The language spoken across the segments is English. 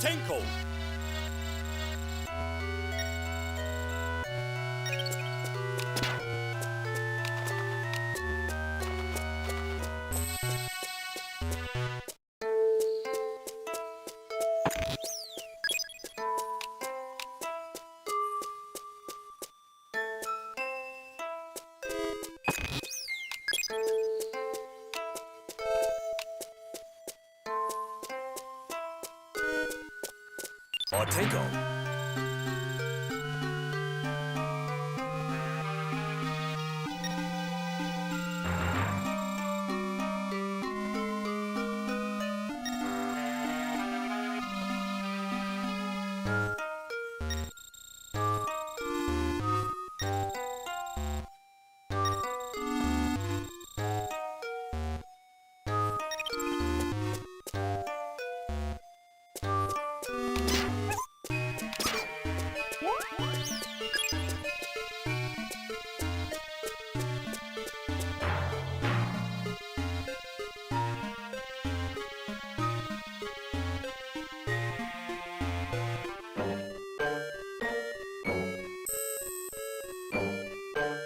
Otenko. Otenko.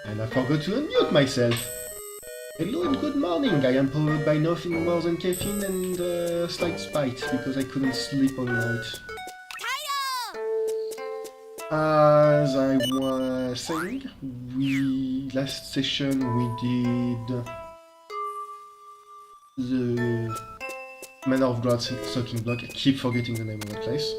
And I forgot to unmute myself. Hello and good morning. I am powered by nothing more than caffeine and slight spite because I couldn't sleep all night. As I was saying, last session we did the Manor of Blood Sucking Block. I keep forgetting the name of that place.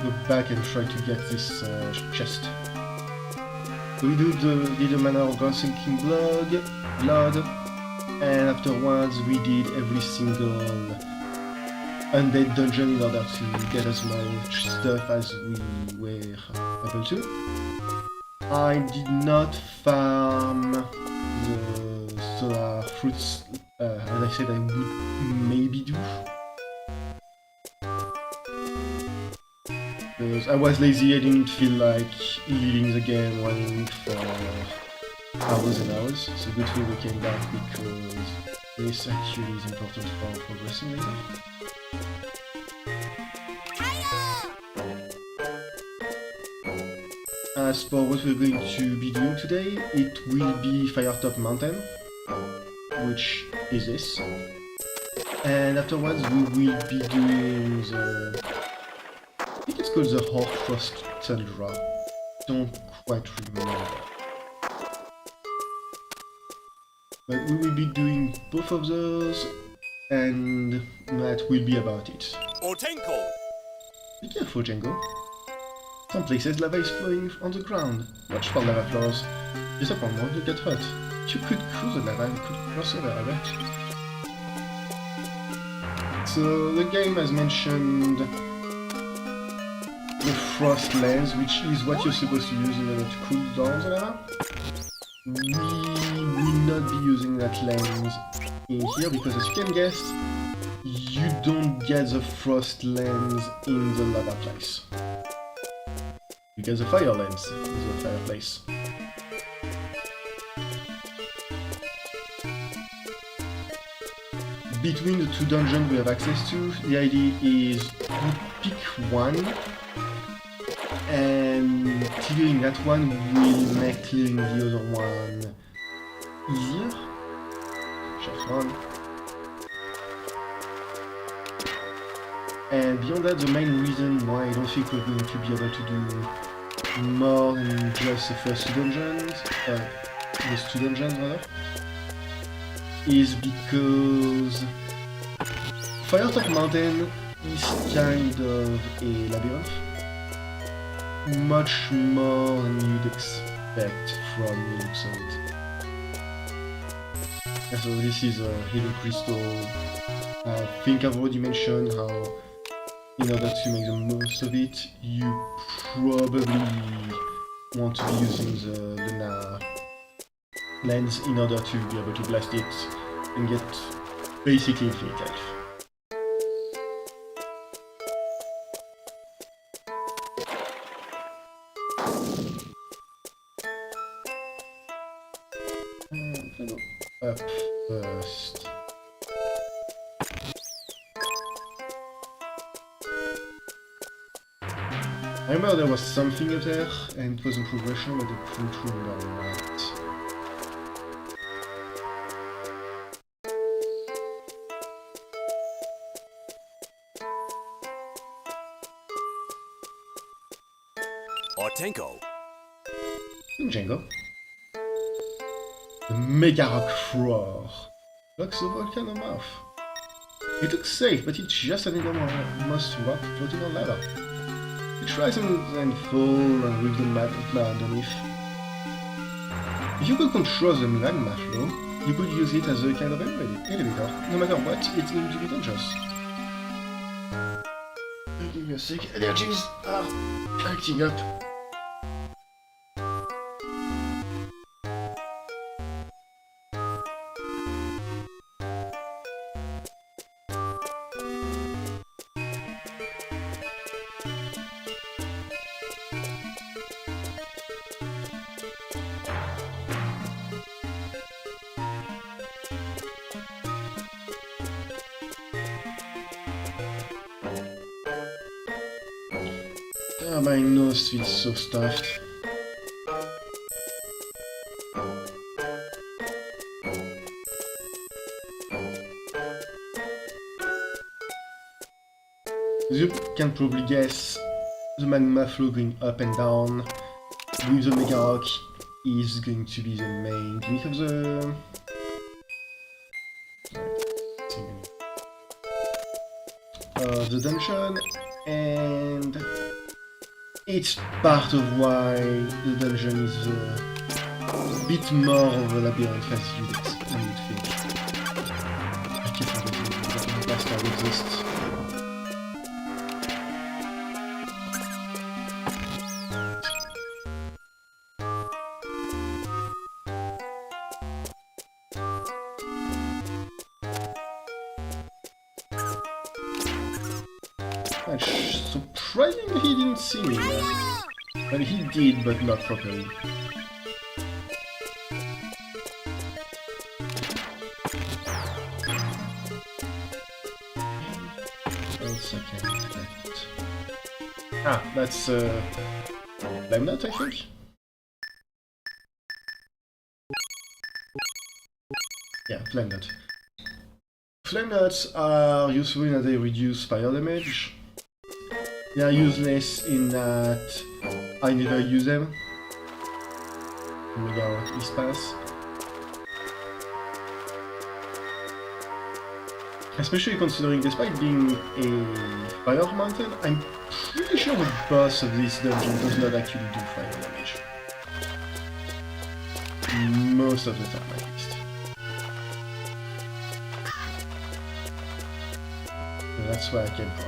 Go back and try to get this chest. So we did the Manor of Blood Sucking Blood, and afterwards we did every single undead dungeon in order to get as much stuff as we were able to. I did not farm the solar fruits as I said I would maybe do. Because I was lazy, I didn't feel like leaving the game running for hours and hours, so good thing we came back because this actually is important for progressing later. As for what we're going to be doing today, it will be Firetop Mountain, which is this. And afterwards we will be doing the... I think it's called the Hoarfrost Thundra. Don't quite remember. But we will be doing both of those, and that will be about it. Otenko. Be careful, Django. Some places lava is flowing on the ground. Watch for lava flows. Disappointment, you get hurt. You could cruise the lava and could cross over, I bet. So the game has mentioned the frost lens, which is what you're supposed to use in order to cool down the lava. We will not be using that lens in here because, as you can guess, you don't get the frost lens in the lava place. You get the fire lens in the fireplace. Between the two dungeons we have access to, the idea is you pick one, and clearing that one will make clearing the other one easier. Just one. And beyond that, the main reason why I don't think we're going to be able to do more than just the first two dungeons, those two dungeons rather, is because Firetop Mountain is kind of a labyrinth, much more than you'd expect from the looks of it. And so this is a hidden crystal. I think I've already mentioned how in order to make the most of it, you probably want to be using the lens in order to be able to blast it and get basically infinite health. up first. I remember there was something up there, and it was in progression, but I couldn't remember what. Django. Django. The Mega Rock Roar. Locks the volcano mouth. It looks safe, but it's just an enormous rock floating on lava. It rises and falls and with the magma underneath. If you could control the magma flow, you could use it as a kind of elevator. No matter what, it's going to be dangerous. Give me a sec. Allergies are acting up. Ah, my nose feels so stuffed. As you can probably guess, the magma flow going up and down with the Mega Rock is going to be the main gimmick of the dungeon, and it's part of why the dungeon is a bit more of a labyrinth as you'd think. I keep forgetting that the bastard exists. Surprisingly, he didn't see me there. Well, he did, but not properly. Else I can get. Ah, that's Flame Nut, I think. Yeah, Flame Nut. Flame Nuts are useful in that they reduce fire damage. They are useless in that I never use them. Mega Rock East Pass. Especially considering, despite being a fire mountain, I'm pretty sure the boss of this dungeon does not actually do fire damage. Most of the time, at least. So that's where I came from.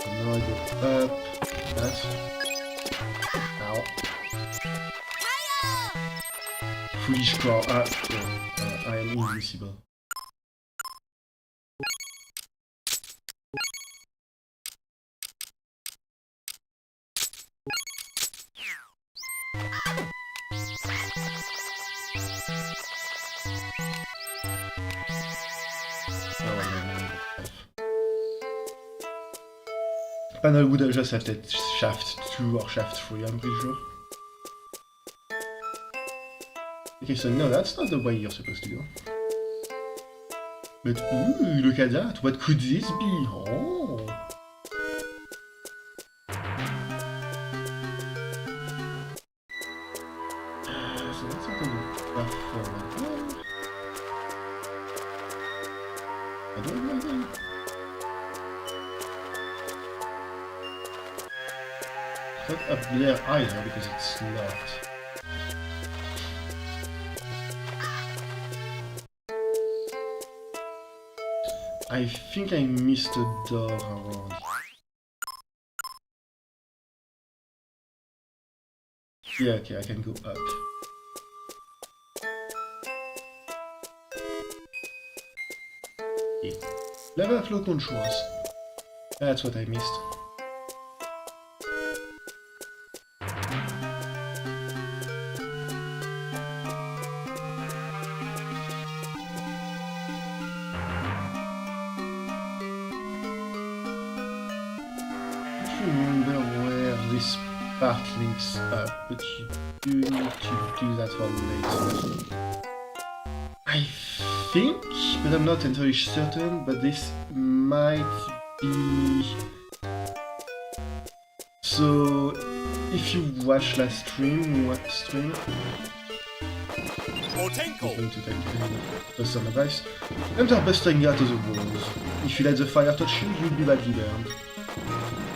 Now I go up. That. Ow. Foolish claw. I am invincible. Panel would just have that shaft 2 or shaft 3, I'm pretty sure. Okay, so no, that's not the way you're supposed to go. But ooh, look at that! What could this be? Oh! So that's not a platform. I don't know then. It's not up there either because it's locked. I think I missed a door around. Yeah, okay, I can go up. Okay. Lava flow controls. That's what I missed. Remember where this part links up, but you do need to do that for later. I think, but I'm not entirely certain, but this might be... So, if you watch last stream, I'm going to take some advice. Enter busting out of the walls. If you let the fire touch you, you'll be badly burned.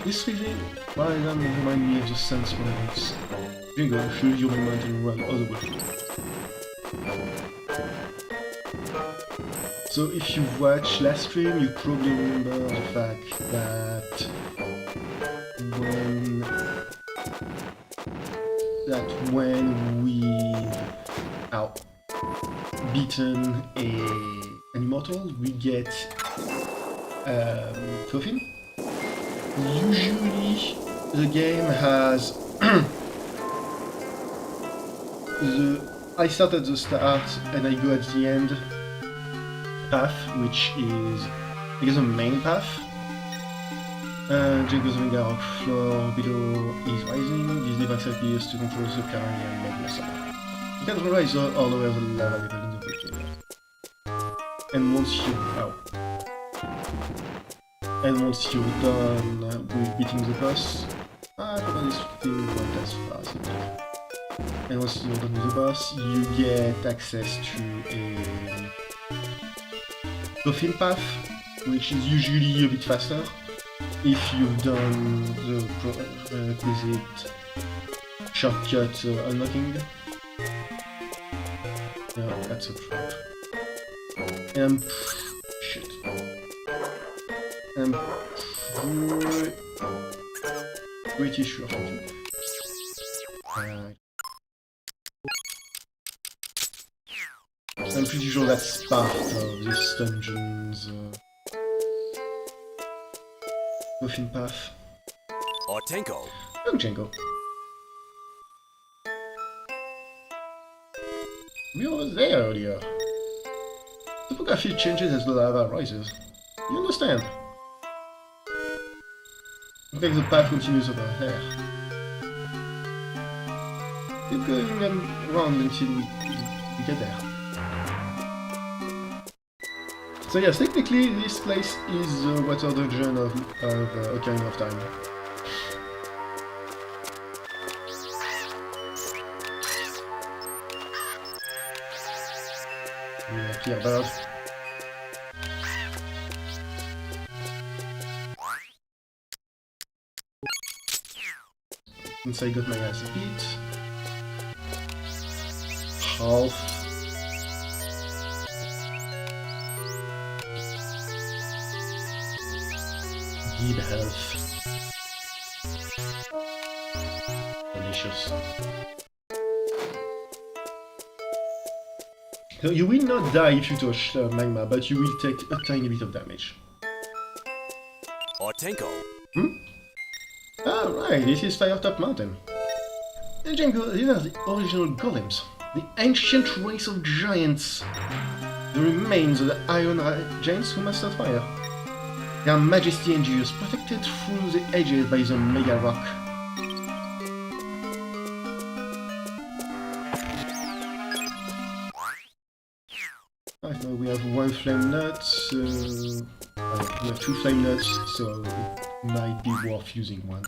This really, why them remind me of the sense when I was Jingle, shoot your movement and run other way. So if you watch last stream, you probably remember the fact that when we beaten an immortal, we get coffin. Usually the game has I start at the start and I go at the end path, which is I guess the main path. Jacob's Vinger floor below is rising. This device appears to control the subterranean and magma summer. You can rise all the way to the lava level in the volcano. And once you're done with beating the boss, I forgot this thing went as fast. And once you're done with the boss, you get access to a coffin path, which is usually a bit faster if you've done the requisite shortcut unlocking. No, that's a trap. Shit. I'm pretty sure. I'm pretty sure that's part of this dungeon's coffin path. Ortenko. Janko. We were there earlier. Topography changes as the lava rises. You understand? Looks like the path continues over there. Keep going around until we get there. So yes, technically this place is the water dungeon of Ocarina of Time. Yeah, clear bird. Since I got my ass beat. Half. Need health. Delicious. So you will not die if you touch magma, but you will take a tiny bit of damage. Ortenko. Ah, right, this is Firetop Mountain. And Django, these are the original golems, the ancient race of giants, the remains of the Iron Giants who mastered fire. Their majesty endures, protected through the edges by the Mega Rock. Right, now we have one flame nut, we have two flame nuts, so it might be worth using one.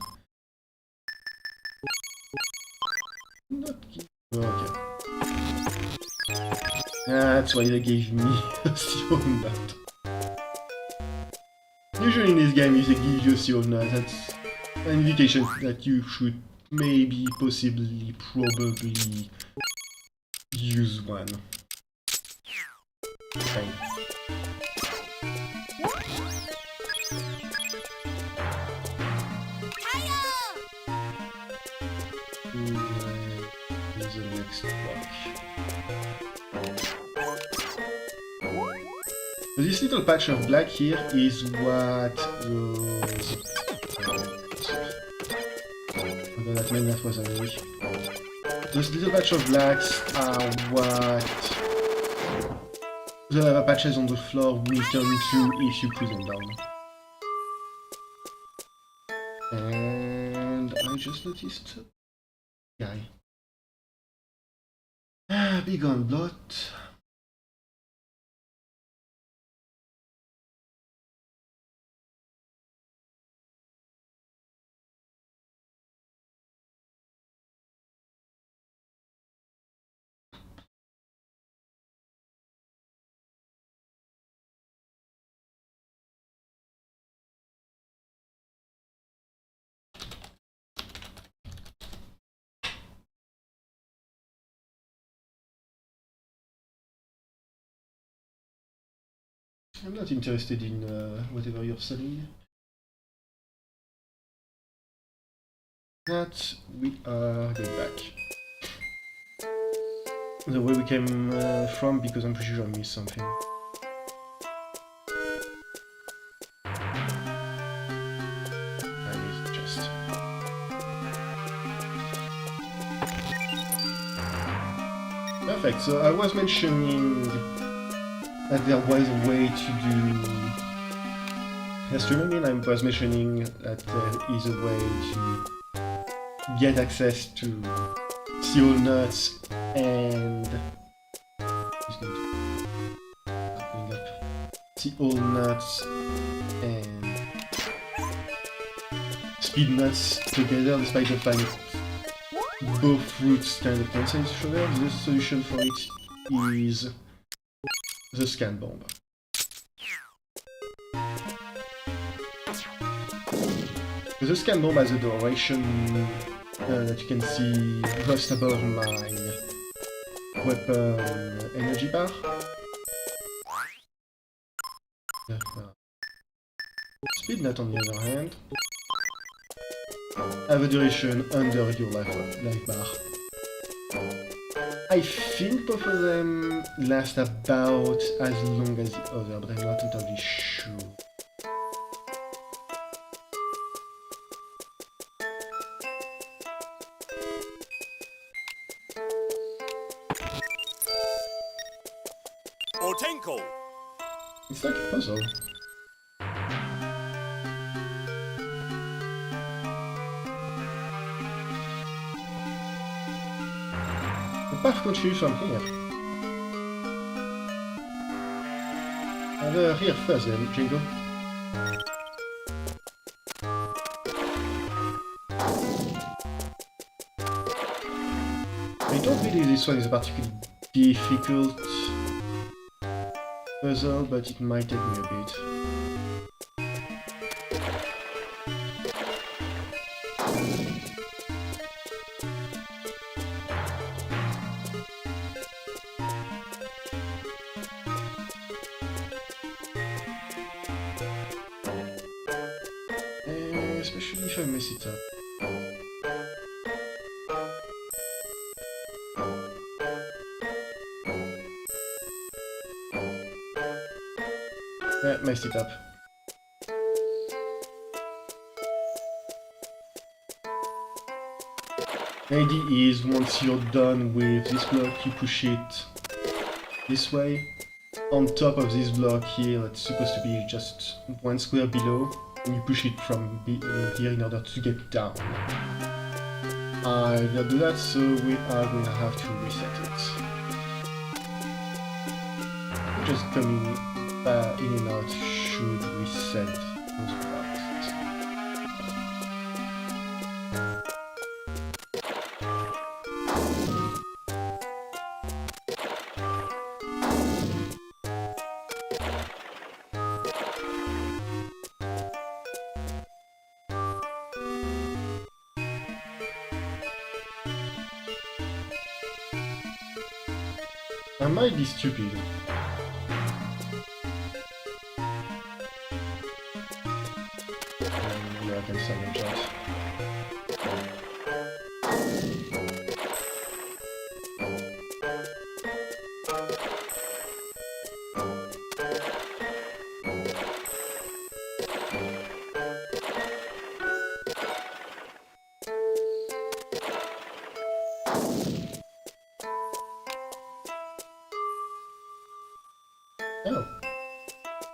Okay. That's why they gave me a steel nut. Usually in this game, if they give you a steel nut, that's an indication that you should maybe, possibly, probably use one. Okay. Here's the next block. So this little patch of black here is what those... Although that meant that was an enemy. Those little patch of blacks are what the lava patches on the floor will turn into if you put them down. And I just noticed a guy. Big on blot. I'm not interested in whatever you're selling. That we are going back. The way we came from, because I'm pretty sure I missed something. I missed just. Perfect, so I was mentioning that there was a way to do... Yes, remember I was mentioning that there is a way to get access to seal nuts and... seal nuts and speed nuts together, despite the fact that both fruits kind of cancel each other. The solution for it is the scan bomb. The scan bomb has a duration that you can see just above my weapon energy bar. Speed nut on the other hand have a duration under your life bar. I think both of them last about as long as the other, but I'm not entirely sure. Otenko! It's like a puzzle. The path continues from here. Over here first then, Jingo. I don't believe this one is a particularly difficult puzzle, but it might take me a bit. Especially if I mess it up. Messed it up. The idea is once you're done with this block, you push it this way. On top of this block here, it's supposed to be just one square below, and you push it from here in order to get down. I did not do that, so we are going to have to reset it. Just coming in and out should reset those blocks. I might be stupid. Yeah, I can summon chat.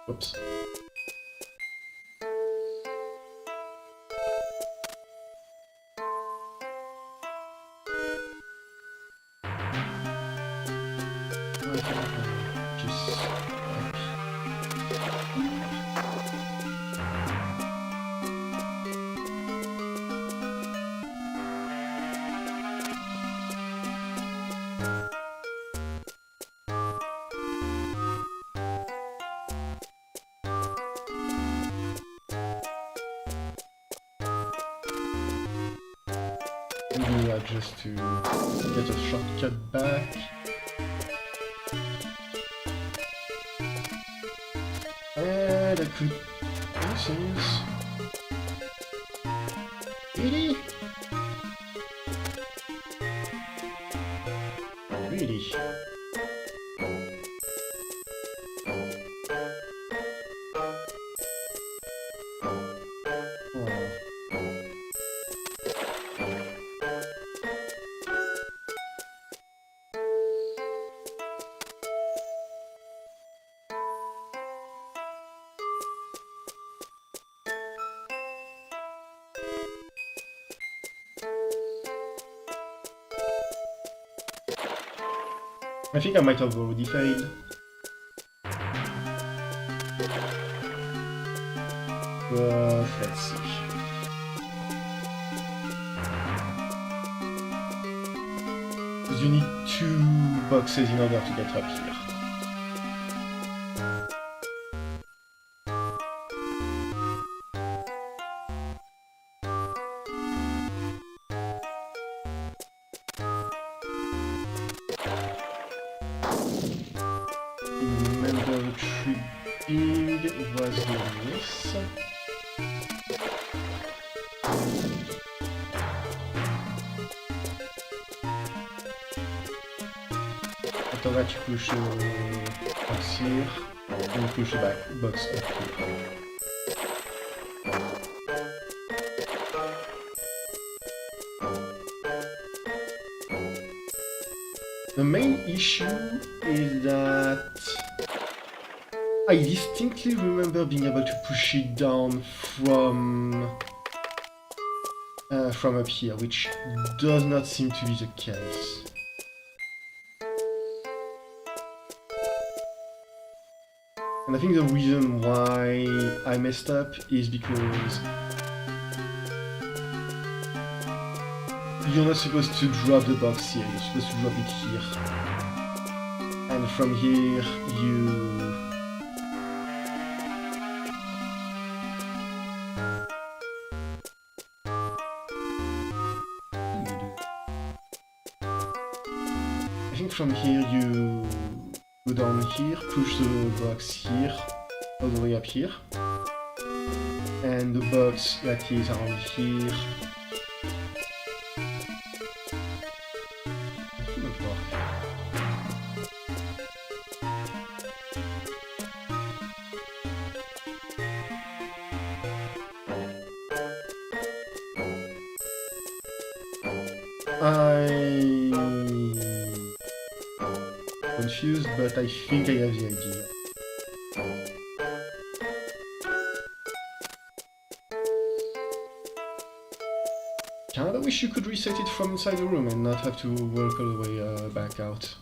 Whoops. Do that just to get a shortcut back. And I could... This is... Really? Really? I think I might have already failed. But let's see. Because you need 2 boxes in order to get up here. Remember the tripping was this. After that you push the box here, and you push the back box up here. The main issue is that I distinctly remember being able to push it down from up here, which does not seem to be the case. And I think the reason why I messed up is because you're not supposed to drop the box here, you're supposed to drop it here. And from here, you... I think from here you go down here, push the box here, all the way up here. And the box that is around here I'm confused, but I think I have the idea. Kinda wish you could reset it from inside the room and not have to walk all the way back out.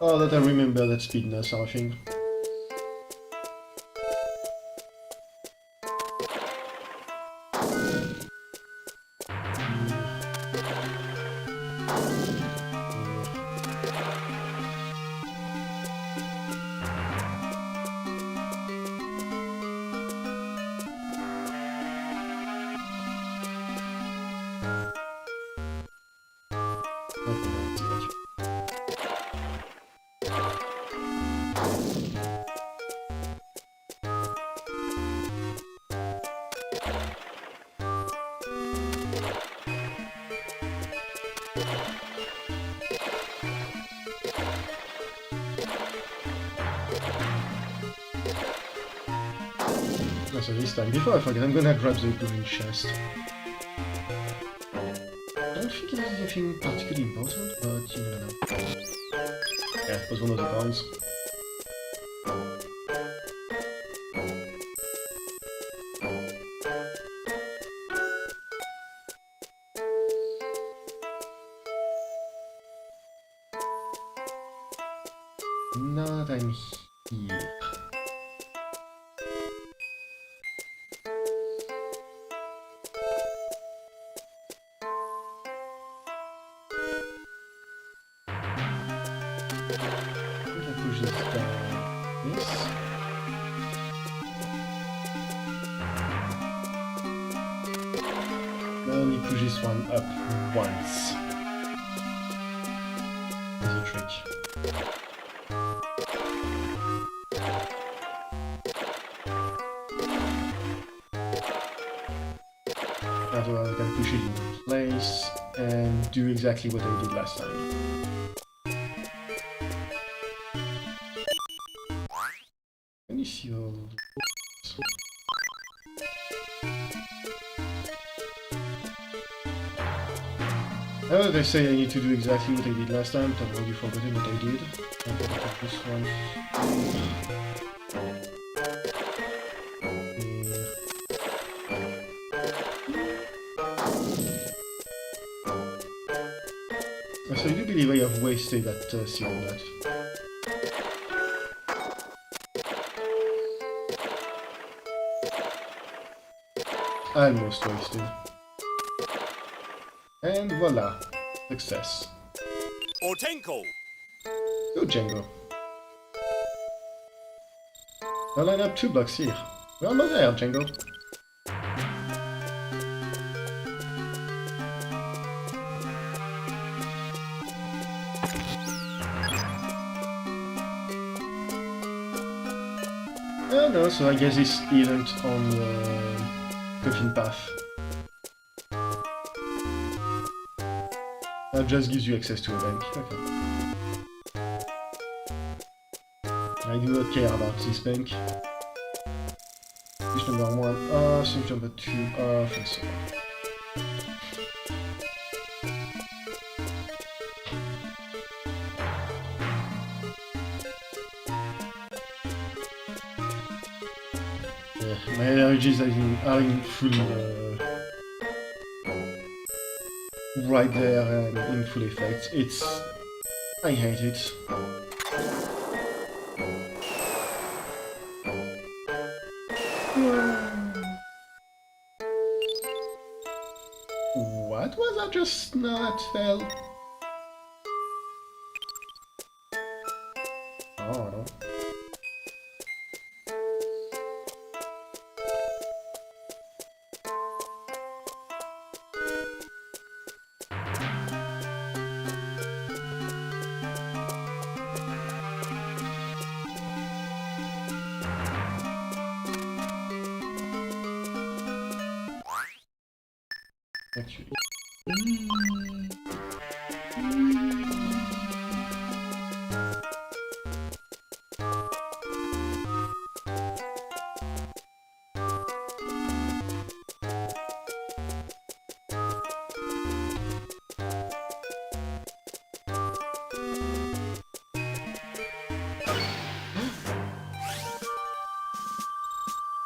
Oh, that I remember that speedness or thing. So this time, before I forget, I'm gonna grab the green chest. I don't think it is anything particularly important, but you never know. Yeah, it was one of the pounds. now that I'm here. Push this down. This. Only push this one up once. That's a trick. Otherwise I can push it in place and do exactly what I did last time. Can you see all of this? Oh, they say I need to do exactly what I did last time, but I've already forgotten what I did. I'm gonna put this one here. So I do believe I have wasted that serum nut. Almost wasted. And voila, success. Otenko. Good, Django. I'll line up 2 blocks here. We're almost there, Django. Oh no, so I guess this isn't on the coffin path. That just gives you access to a bank. Okay. I do not care about this bank. Switch number 1 switch number 2 off, and so on. Yeah, my energies are in full right there and in full effect. I hate it. What was that just now that fell? Oh no. Actually.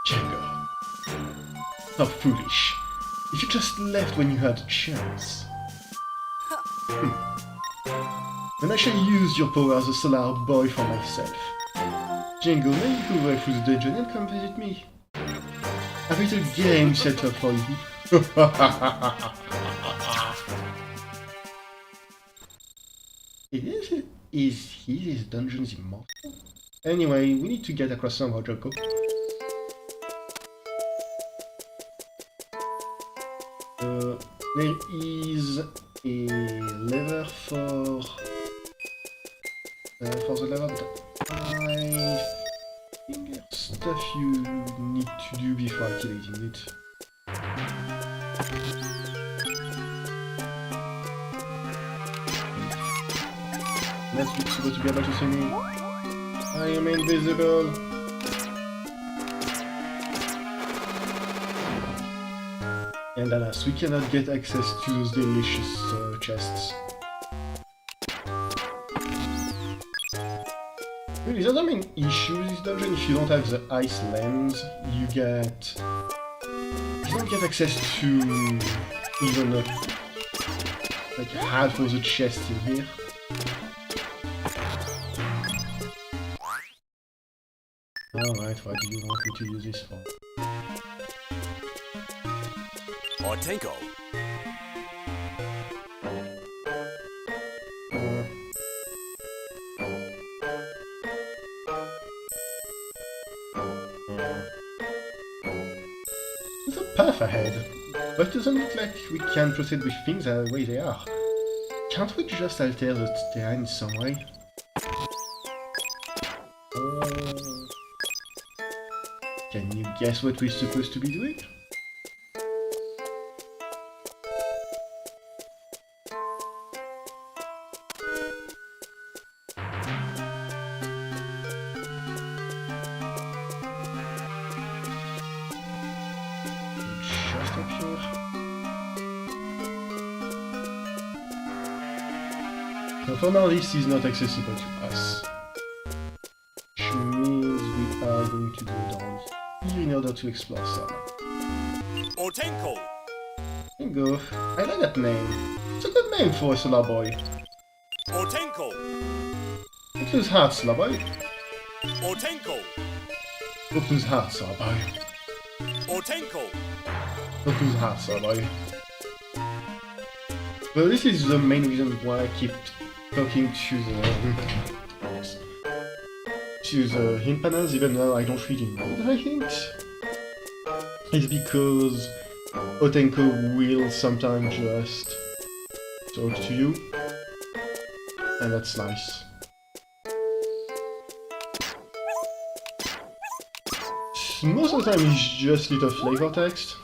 Django. How foolish. If you just left when you had a chance. Then I shall use your power as a solar boy for myself. Django, may you go away through the dungeon and come visit me. I've a little game set up for you. Is his dungeons immortal? Anyway, we need to get across somehow, Django. There is a lever for the lever, but I think there's stuff you need to do before activating it. That's supposed to be able to see me. I am invisible. And alas, we cannot get access to those delicious chests. Really, that's the main issue with this dungeon. If you don't have the ice lens, you don't get access to even like half of the chests in here. what do you want me to use this for? Ortenko. There's a path ahead, but it doesn't look like we can proceed with things the way they are. Can't we just alter the terrain in some way? Can you guess what we're supposed to be doing? Just up here. So for now, this is not accessible to us, which means we are going to go down here in order to explore some. Ortenko. Bingo. I like that name. It's a good name for a solar boy. Ortenko. Don't lose heart, solar boy. Ortenko. Don't lose heart, solar boy. Ortenko. Don't lose heart, solar boy. But this is the main reason why I keep talking to the hint panels, even though I don't really know the hint. It's because Ortenko will sometimes just talk to you, and that's nice. Most of the time he's just little flavor text,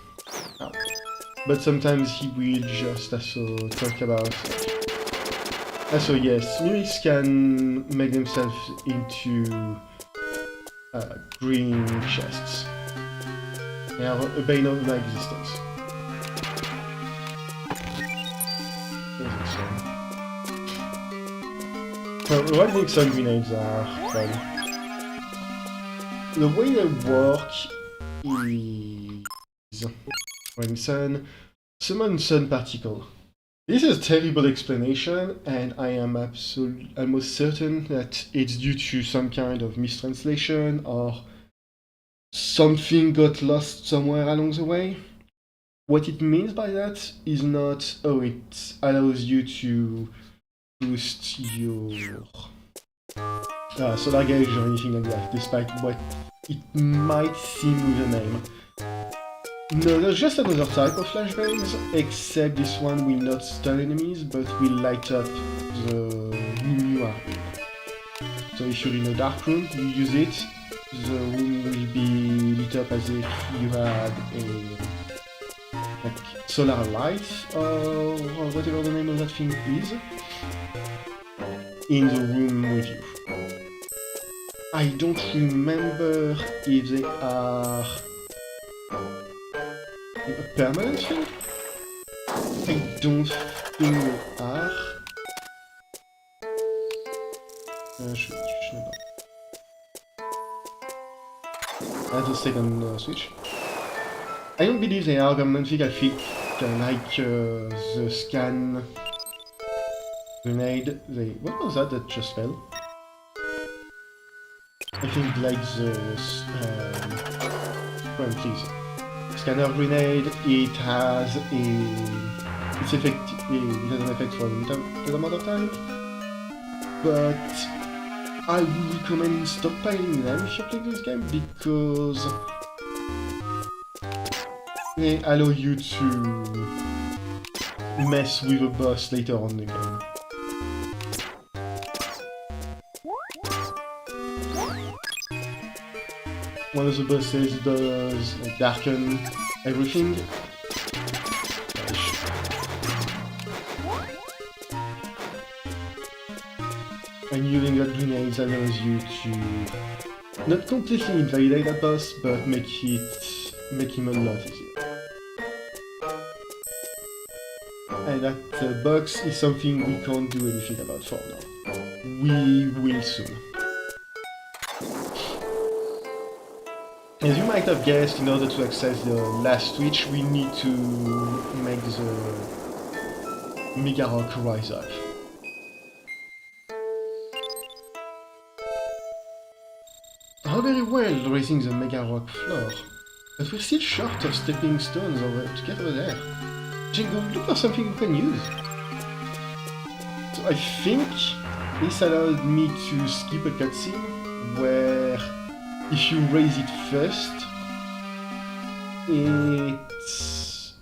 but sometimes he will just also talk about... Also yes, mimics can make themselves into green chests. They are a bane of my existence. So, lightning sun grenades are fun. The way they work is when sun summon sun particle. This is a terrible explanation, and I am almost certain that it's due to some kind of mistranslation or something got lost somewhere along the way. What it means by that is not, oh, it allows you to boost your solar gauge or anything like that, despite what it might seem with the name. No, there's just another type of flashbangs, except this one will not stun enemies, but will light up the room you are in. So if you're in a dark room, you use it, the room will be lit up as if you had a solar light, or whatever the name of that thing is, in the room with you. I don't remember if they are a permanent thing? I don't think they are. That's the second switch. I don't believe they are permanent thing. I think like the scan grenade, what was that just fell? I think like the run please. Scanner grenade, it has an effect for a limited amount of time, but I would recommend stockpiling them if you're playing this game, because they allow you to mess with a boss later on in the game. One of the bosses does darken everything. And using that grenade allows you to not completely invalidate that boss, but make him a lot easier. And that box is something we can't do anything about for now. We will soon. As you might have guessed, in order to access the last switch, we need to make the Mega Rock rise up. all very well raising the mega rock floor, but we're still short of stepping stones to get over there. Jingo, look for something we can use. So I think this allowed me to skip a cutscene where if you raise it first, it's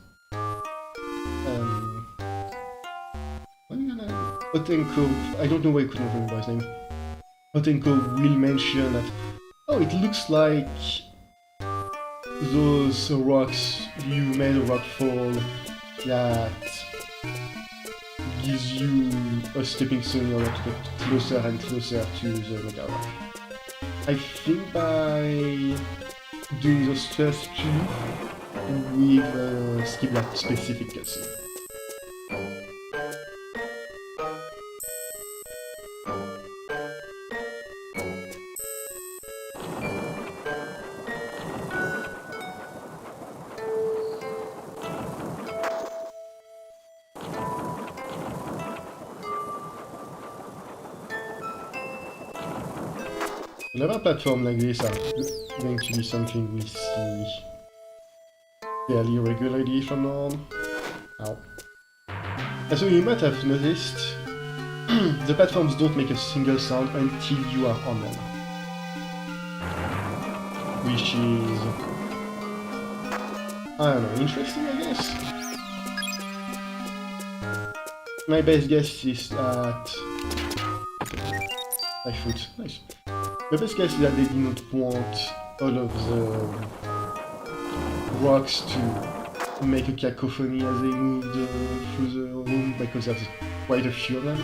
Otenko, I don't know why I couldn't remember his name. Otenko will mention that, oh, it looks like those rocks, you made a rock fall that gives you a stepping stone in order to get closer and closer to the mega rock. I think by doing those first two, we've skipped that specific cutscene. Lava platform like this are going to be something we see fairly regularly from now on. Ow. As you might have noticed, the platforms don't make a single sound until you are on them. Which is, I don't know, interesting, I guess? My best guess is that... My foot, nice. My best guess is that they did not want all of the rocks to make a cacophony as they moved through the room, because there's quite a few of them.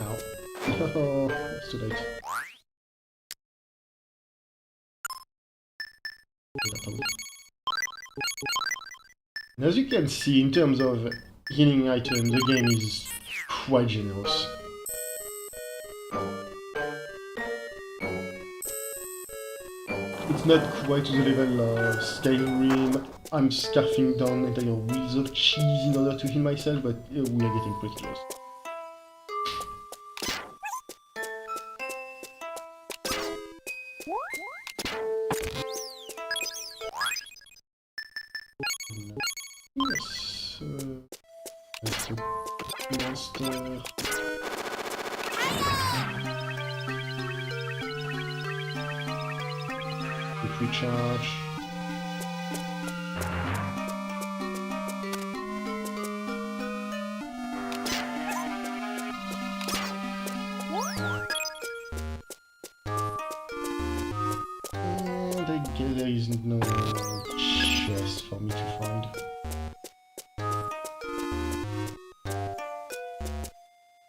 Ow. Oh, it's too late. And as you can see, in terms of healing items, the game is quite generous. It's not quite to the level of Skyrim. I'm scarfing down entire wheels of cheese in order to heal myself, but we are getting pretty close. Yes, that's a monster. Quick recharge. And I guess there is no chest for me to find.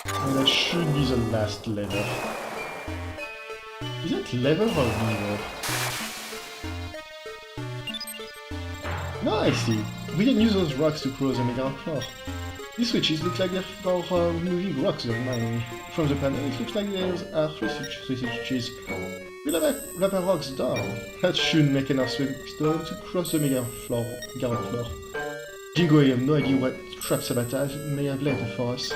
And that should be the last lever. Is that lever or lever? No, I see. We can use those rocks to cross the mega floor. These switches look like they're for moving rocks from the panel. It looks like there's three switches. We lava rocks down. That should make enough stone to cross the mega floor. Jingo, I have no idea what trap Sabata may have laid for us.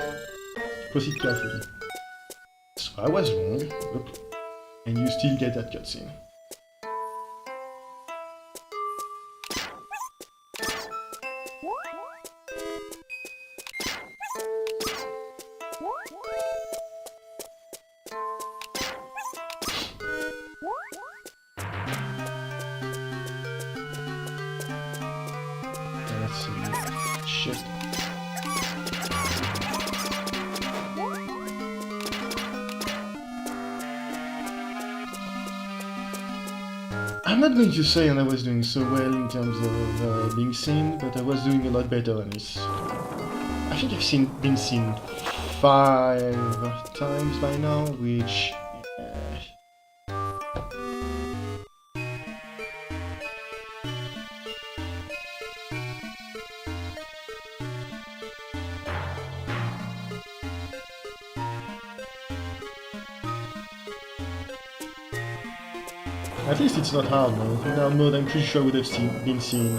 Proceed carefully. So I was wrong. Oop. And you still get that cutscene. Let's see. Shit. I'm not going to say I was doing so well in terms of being seen, but I was doing a lot better than this. I think I've been seen 5 times by now, which... At least it's not hard mode. In hard mode I'm pretty sure I would have been seen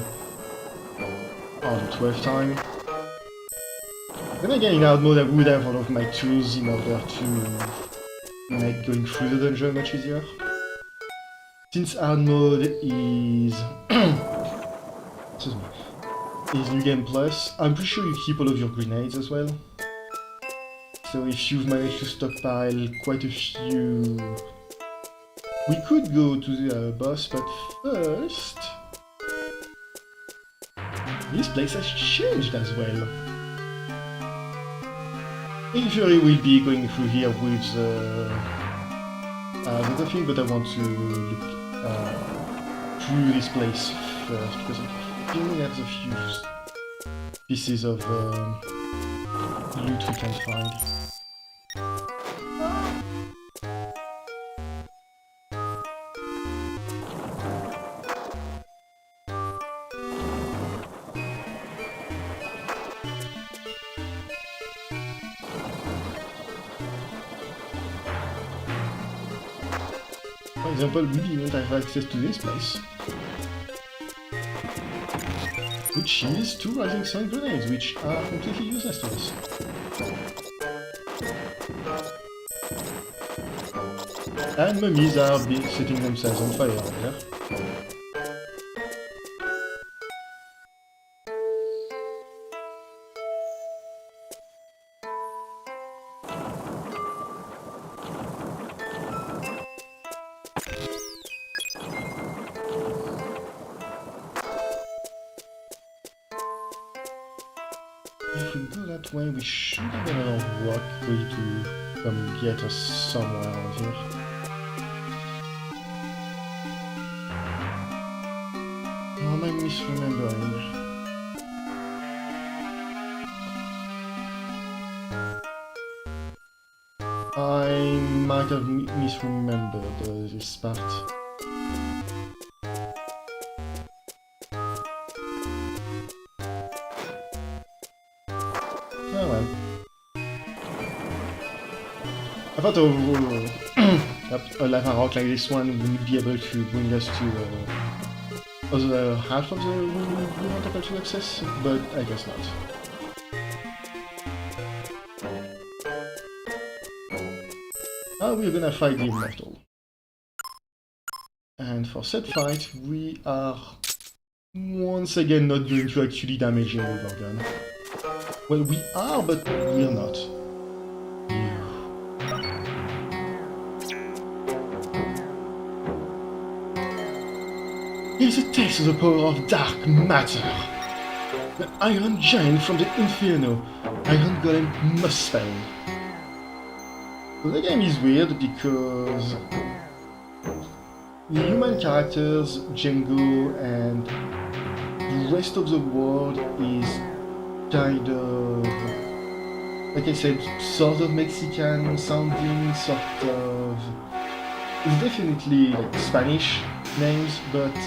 on the 12th time. Then again, in hard mode I would have all of my tools in order to make going through the dungeon much easier. Since hard mode is excuse me, is New Game Plus, I'm pretty sure you keep all of your grenades as well. So if you've managed to stockpile quite a few... We could go to the boss, but first... This place has changed as well. In theory we'll be going through here with another thing, but I want to look through this place first, because I think there's a few pieces of loot we can find. For example, we didn't have access to this place. Which is two rising sun grenades, which are completely useless to us. And mummies are setting themselves on fire over there. If we go that way, we should have another rock ready to come get us somewhere around here. Or am I misremembering? I might have misremembered this part. Oh well. I thought a lava rock like this one would be able to bring us to other half of the room we wanted to access, but I guess not. We're gonna fight the Immortal. And for said fight, we are once again not going to actually damage him with our gun. Well, we are, but we're not. Here's a taste of the power of dark matter. The Iron Giant from the Inferno. Iron Golem must fail. The game is weird because the human characters, Django, and the rest of the world is kind of, like I said, sort of Mexican sounding, sort of... It's definitely like Spanish names, but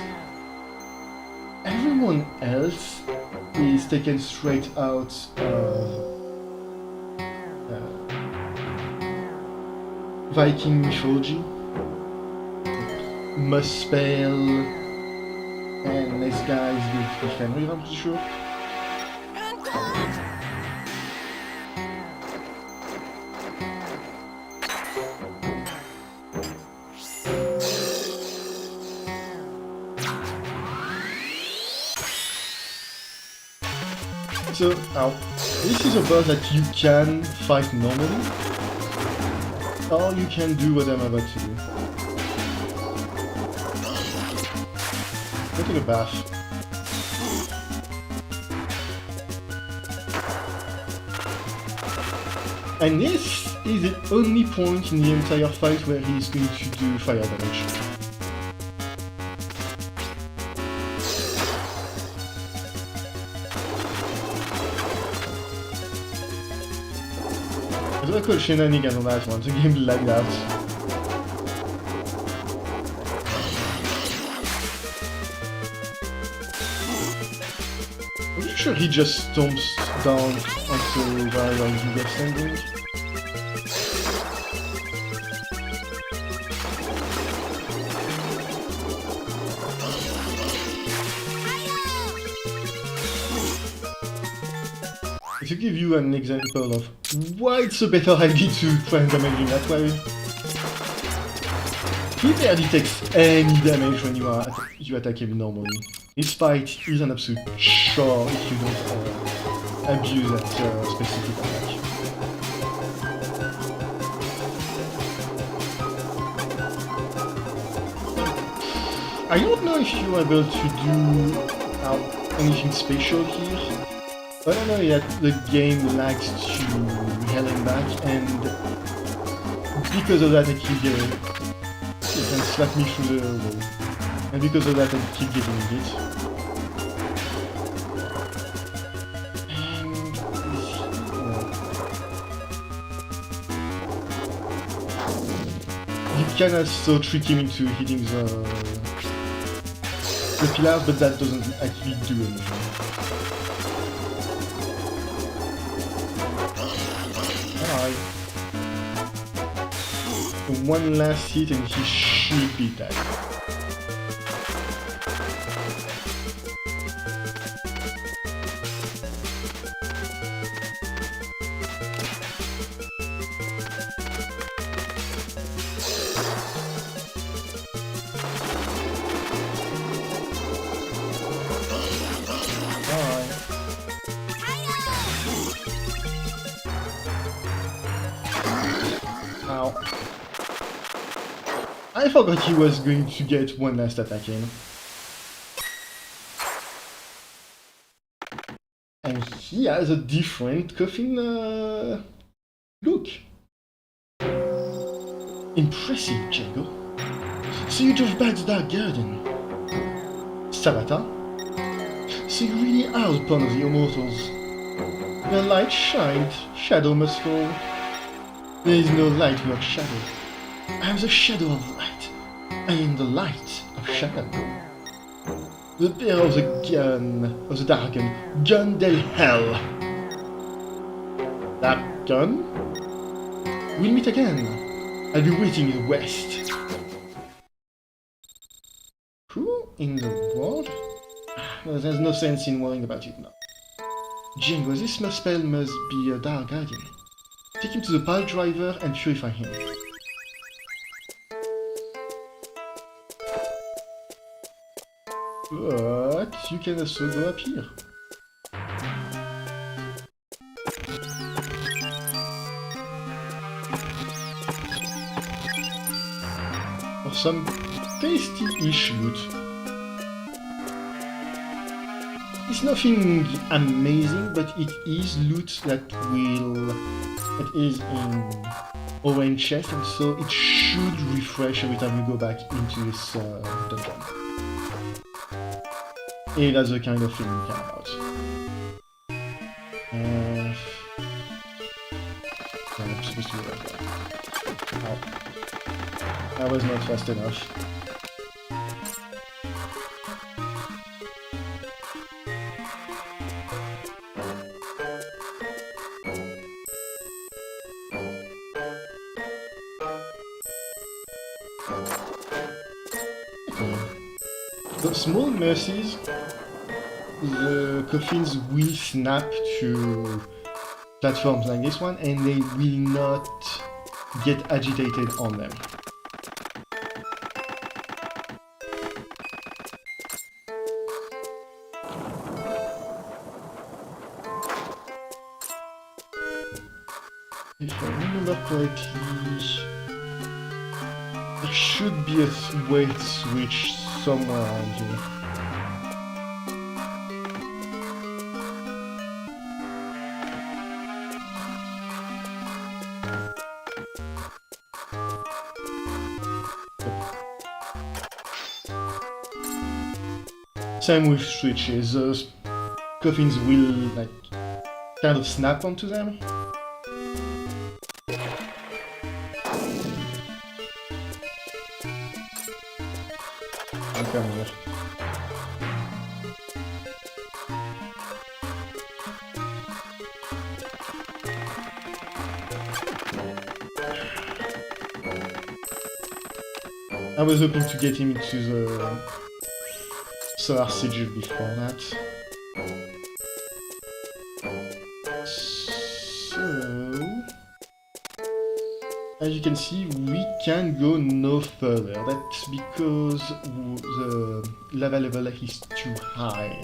everyone else is taken straight out of Viking mythology. Muspel and this guy is going to be Fenrir, I'm pretty sure. So now, this is a boss that you can fight normally, or you can do what I'm about to do. Go take a bath. And this is the only point in the entire fight where he's going to do fire damage. There's a cool shenanigans on that one, the game lagged out. I'm sure he just stomps down onto where you were standing. to give you an example of why it's a better idea to try and damage him that way, he barely takes any damage when you attack him normally. His fight is an absolute chore if you don't abuse that specific attack. I don't know if you're able to do anything special here. I don't know yet, the game likes to hell him back, and because of that I keep getting it. It can slap me through the wall. And because of that I keep getting hit. And you can also trick him into hitting the pillars, but that doesn't actually do anything. One last hit and he should be dead. I forgot he was going to get one last attack in. And he has a different coffin look. Impressive, Django. So you drove back the Dark Garden. Sabata? So you really are upon the immortals. The light shines, shadow must fall. There is no light without shadow. I am the shadow of light. I am the light of shadow. The bearer of the gun, of the Darken, gun del hell. That gun? We'll meet again. I'll be waiting in the west. Who in the world? Well, there's no sense in worrying about it now. Django, this spell must be a Dark Guardian. Take him to the pile driver and purify him. But you can also go up here. For some tasty-ish loot. It's nothing amazing, but it is loot that is in orange chest, and so it should refresh every time you go back into this dungeon. And that's the kind of thing you care about. I'm supposed to go right there. Oh. That was not fast enough. The small mercies, the coffins will snap to platforms like this one, and they will not get agitated on them. If I remember correctly, there should be a way to switch somewhere around here. Same with switches, those coffins will like kind of snap onto them. I'll come here. I was hoping to get him into the Solar Siege before that. As you can see, we can go no further. That's because the lava level is too high.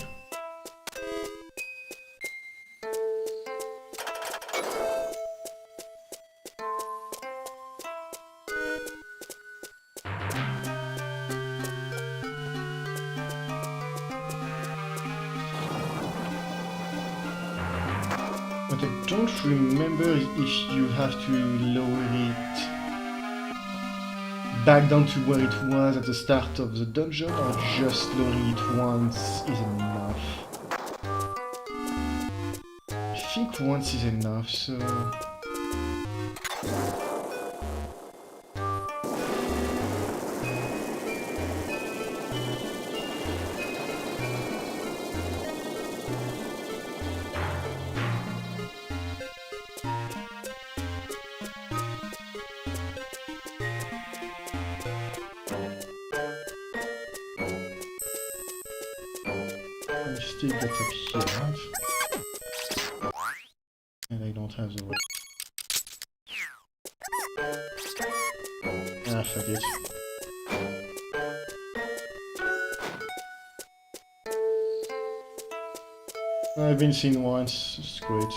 But I don't remember if you have to lower it back down to where it was at the start of the dungeon, or just lowering it once is enough. I think once is enough, so... I still get up here. And I don't have the way. Ah, fuck it. I've been seen once, it's great.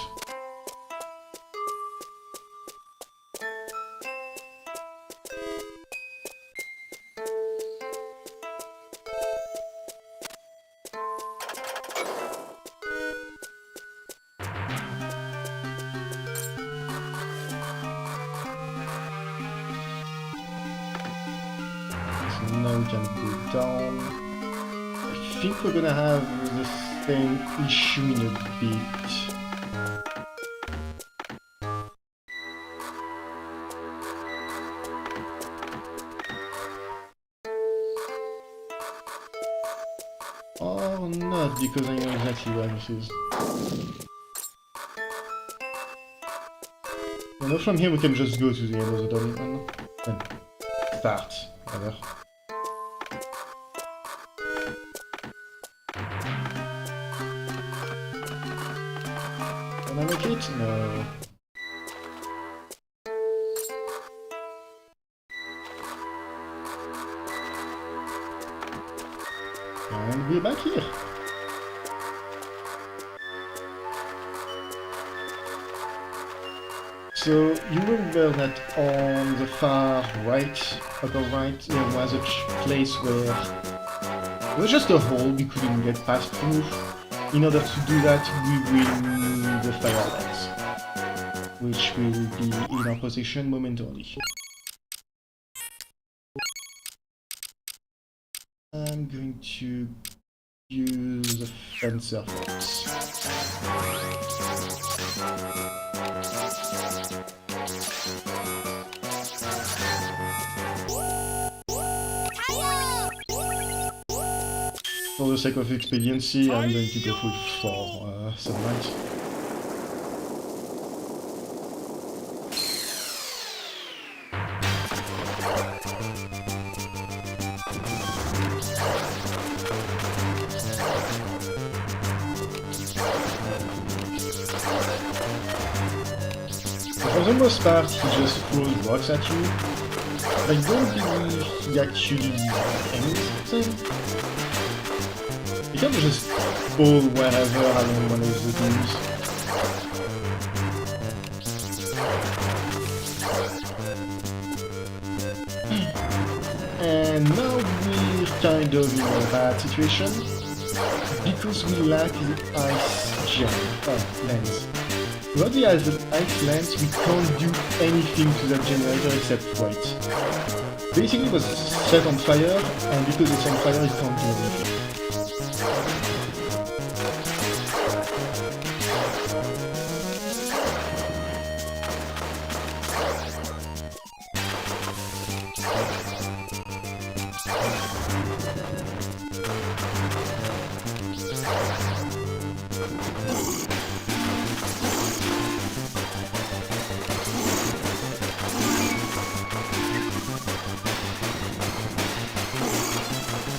Now we can go down. I think we're gonna have the same issue in a bit. Or not, because I know exactly where this is. You know, from here we can just go to the end of the dungeon and start, rather. Can I make it? No. And we're back here. So you remember that on the far right, upper right, there was a place where there was just a hole we couldn't get past through. In order to do that, we will need the fire lights, which will be in our position momentarily. I'm going to use the fencer first. For the sake of expediency, I'm going to go for sunlight. For the most part, he just throws rocks at you. I don't believe he actually aims anything. You can just fall wherever along one of the beams. And now we're kind of in a bad situation because we lack the ice gem lens. Without the ice lens, we can't do anything to that generator except wait. Basically it was set on fire, and because it's on fire it can't do anything.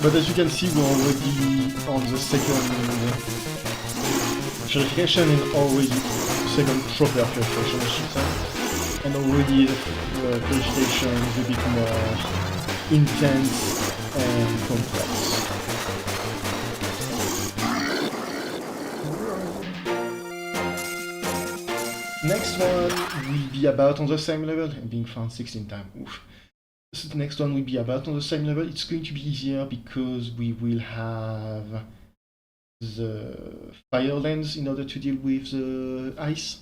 But as you can see, we're already on the second purification and already second proper purification, I should say. and already the vegetation is a bit more intense and complex. Next one will be about on the same level. I'm being found 16 times. Oof. So the next one will be about on the same level. It's going to be easier because we will have the fire lens in order to deal with the ice.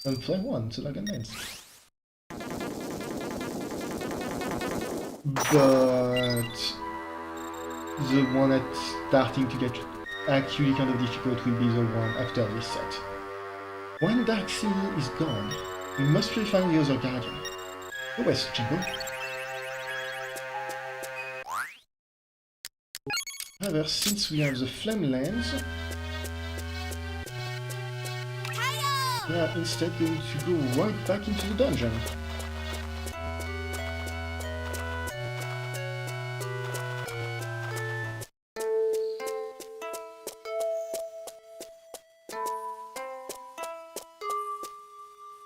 And flame one, the dragon lens. But the one that's starting to get actually kind of difficult will be the one after this set. When Dark Sea is gone, we must refine the other guardian. Go west, Jingle. However, since we have the flame lens, we are instead going to go right back into the dungeon.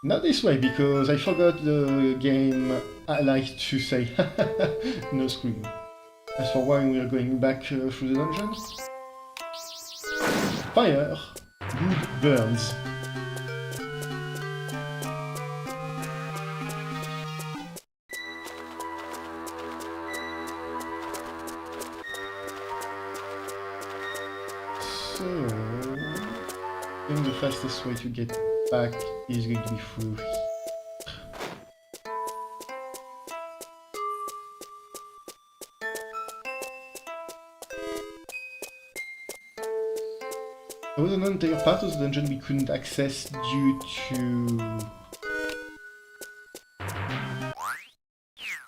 Not this way, because I forgot the game I like to say no scream. As for why we are going back through the dungeon, fire, wood burns. So, I think the fastest way to get back is going to be through here. There was an entire part of the dungeon we couldn't access due to...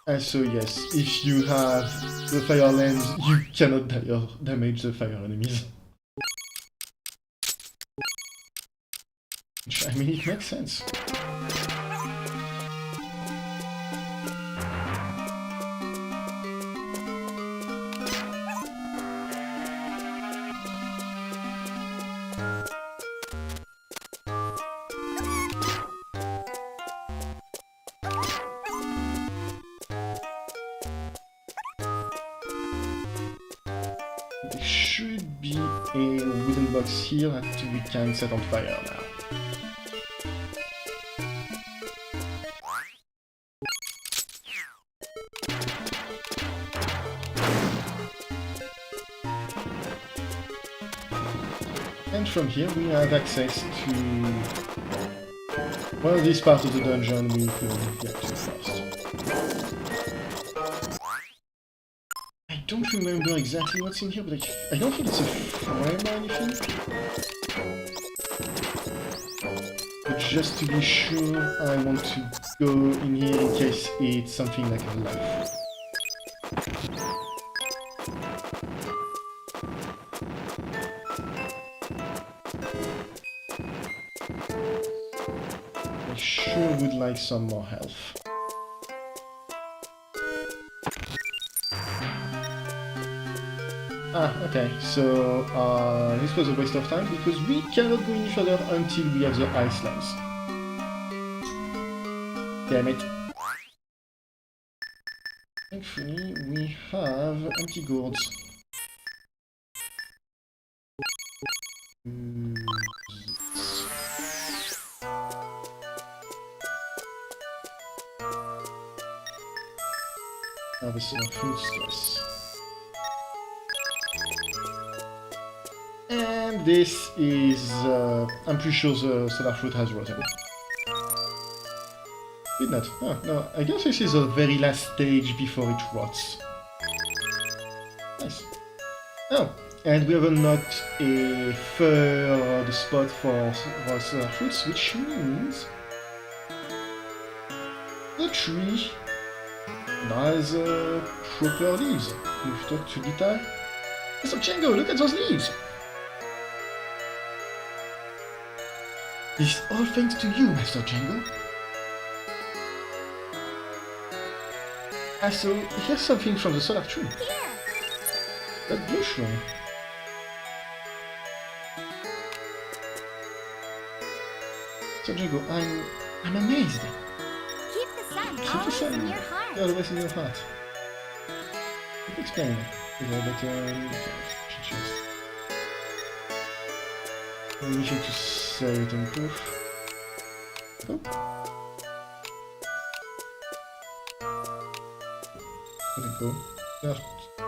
And so yes, if you have the fire lens, you cannot damage the fire enemies. Which, I mean, it makes sense. There should be a wooden box here that we can set on fire now. And from here we have access to... well, this part of the dungeon we couldn't get to first. I don't remember exactly what's in here, but I don't think it's a frame or anything. But just to be sure, I want to go in here in case it's something like a life. I sure would like some more health. Ah, okay, so this was a waste of time because we cannot go any further until we have the ice lens. Damn it. Thankfully, we have empty gourds. Harvest some food stress. And this is, I'm pretty sure the solar fruit has rotten. Did not. Oh, no, I guess this is the very last stage before it rots. Nice. Oh, and we have unlocked a third spot for solar fruits, which means the tree now has proper leaves. We've talked to Dita. Mr. Django, look at those leaves! This is all thanks to you, Master Django. Ah, so here's something from the solar tree. Here. That blue shroom. So Django, I'm I'm amazed. Keep the sun Keep the always sun in your heart. always in your heart. Explain. Yeah, but just initial to save it and push. Oh. Let it go. Just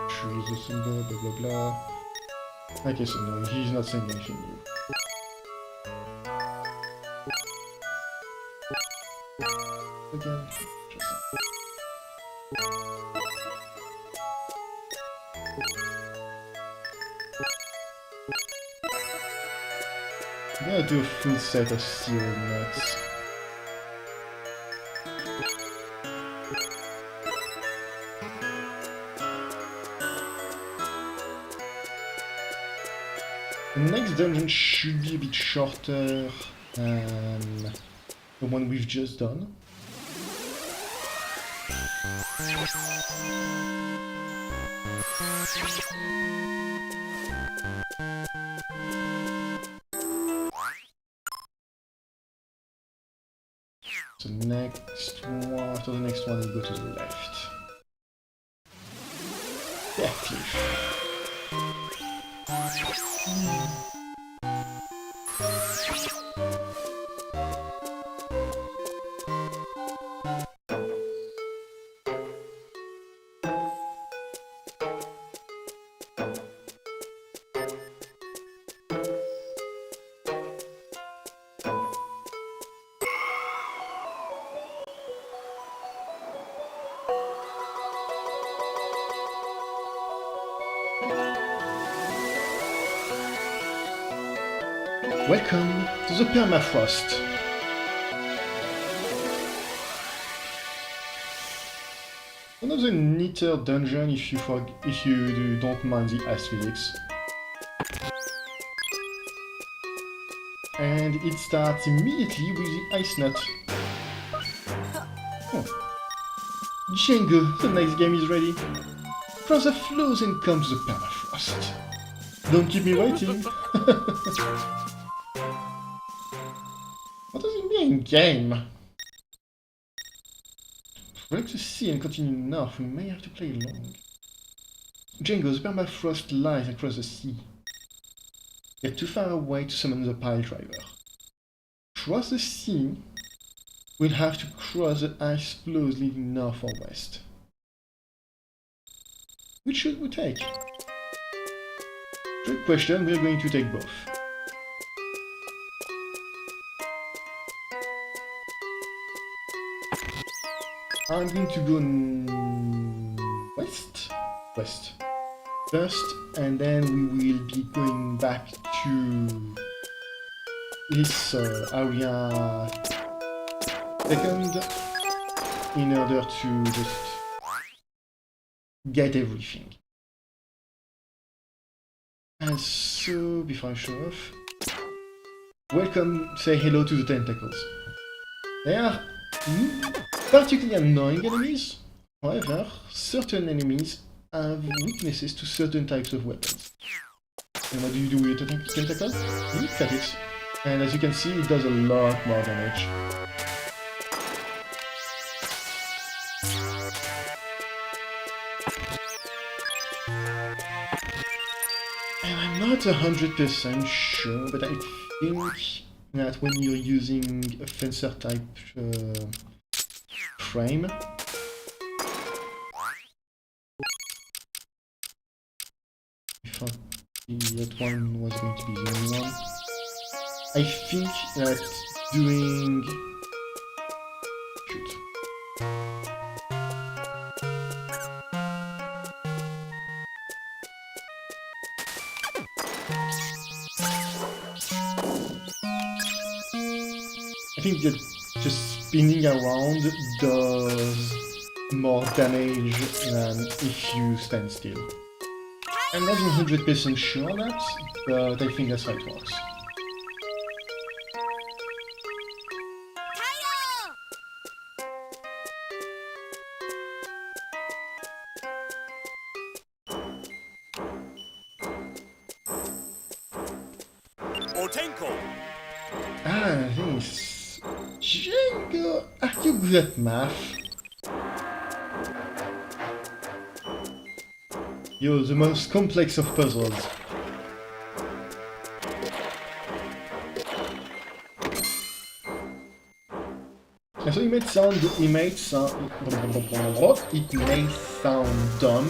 choose the symbol, blah blah blah. Okay, so no, he's not saying anything new. Again, just... I'm gonna do a full set of cereal nuts. The next dungeon should be a bit shorter than the one we've just done. So next one, after the next one, you go to the left. Yeah, cliff. Welcome to the permafrost. Another neater dungeon if you don't mind the aesthetics. And it starts immediately with the ice nut. Oh. Django, the next game is ready. Cross the flows and comes the permafrost. Don't keep me waiting. What does it mean, game? Break the sea and continue north, we may have to play long. Django, the permafrost lies across the sea. Get too far away to summon the pile driver. Cross the sea, we'll have to cross the ice flows leading north or west. Which should we take? Trick question, we're going to take both. I'm going to go west first, and then we will be going back to this area second in order to just get everything. And so, before I show off, welcome, say hello to the tentacles. They are particularly annoying enemies. However, certain enemies have weaknesses to certain types of weapons. And what do you do with a tentacle? You cut it. And as you can see, it does a lot more damage. And I'm not 100% sure, but I think that when you're using a fencer type frame, if that one was going to be the only one, I think that doing... Shoot. I think that just spinning around does more damage than if you stand still. I'm not 100% sure on that, but I think that's how it works. Otenko. Ah, I think it's Django, are you good at math? You're the most complex of puzzles. And so it may sound dumb,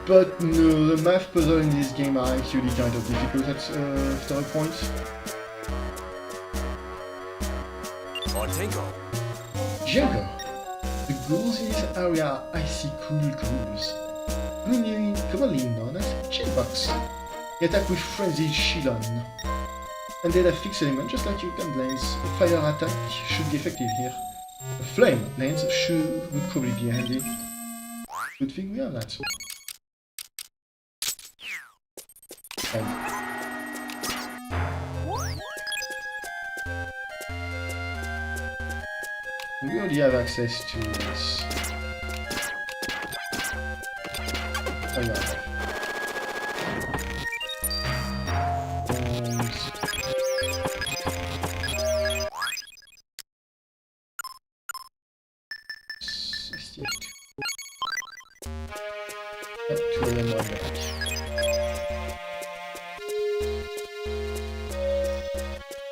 but no, the math puzzles in this game are actually kind of difficult after a point. Otenko. Django. The ghouls in this area are icy cool ghouls, commonly known as chillbugs. They attack with frenzied shilon, and they have fixed element just like your gun lance. A fire attack should be effective here. A flame lance would probably be handy. Good thing we have that. We already have access to this. Oh yeah.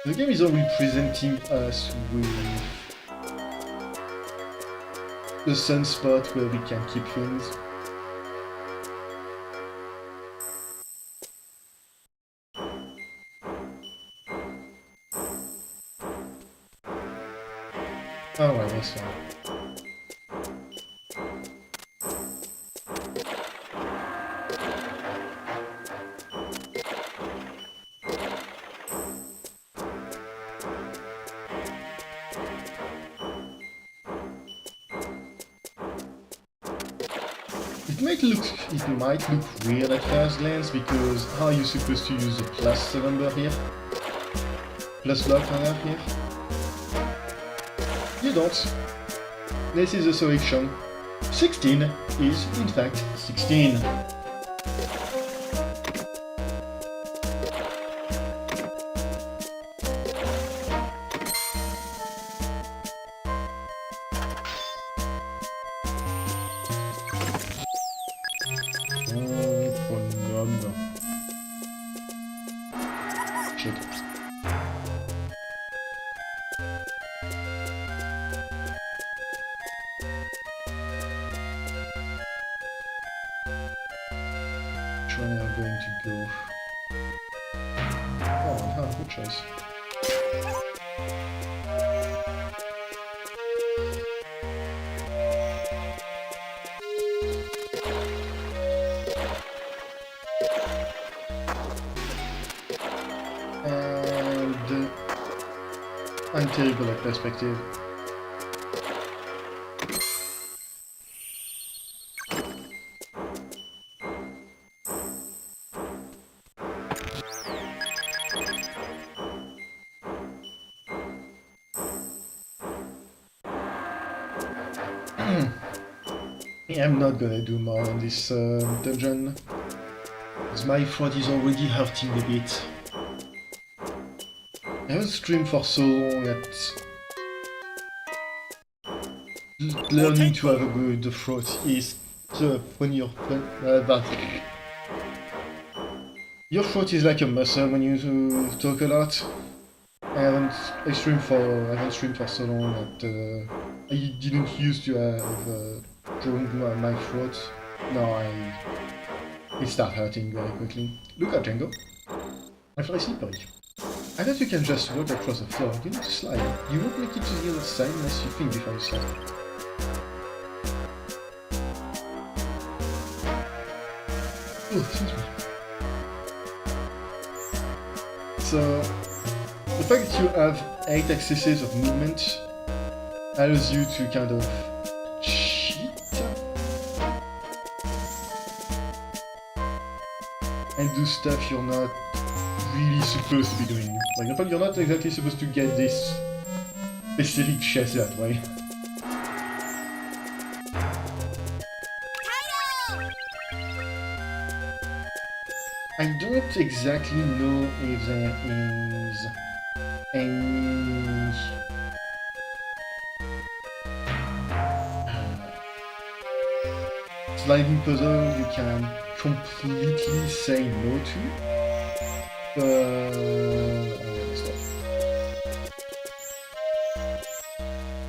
The game is already presenting us with the sunspot where we can keep things. Alright, that's fine. It might look weird at first glance, because how are you supposed to use the plus number here? Plus block rather here? You don't. This is a selection. 16 is in fact 16. Which one am I going to go? Oh, huh, good choice. And I'm terrible at perspective. I'm not gonna do more on this dungeon, because my throat is already hurting a bit. I haven't streamed for so long that learning to have a good throat is when your throat is like a muscle when you talk a lot. I haven't streamed for so long that I didn't used to have during my throat. Now it starts hurting very quickly. Look out, Django. I feel slippery. I thought you can just walk across the floor. You need to slide. You won't make it to the other side unless you think before you slide. Oh, excuse me. So, the fact that you have 8 accesses of movement allows you to kind of cheat and do stuff you're not really supposed to be doing. Like, in fact, you're not exactly supposed to get this specific chest that way. I don't exactly know if there is any sliding puzzle you can completely say no to, but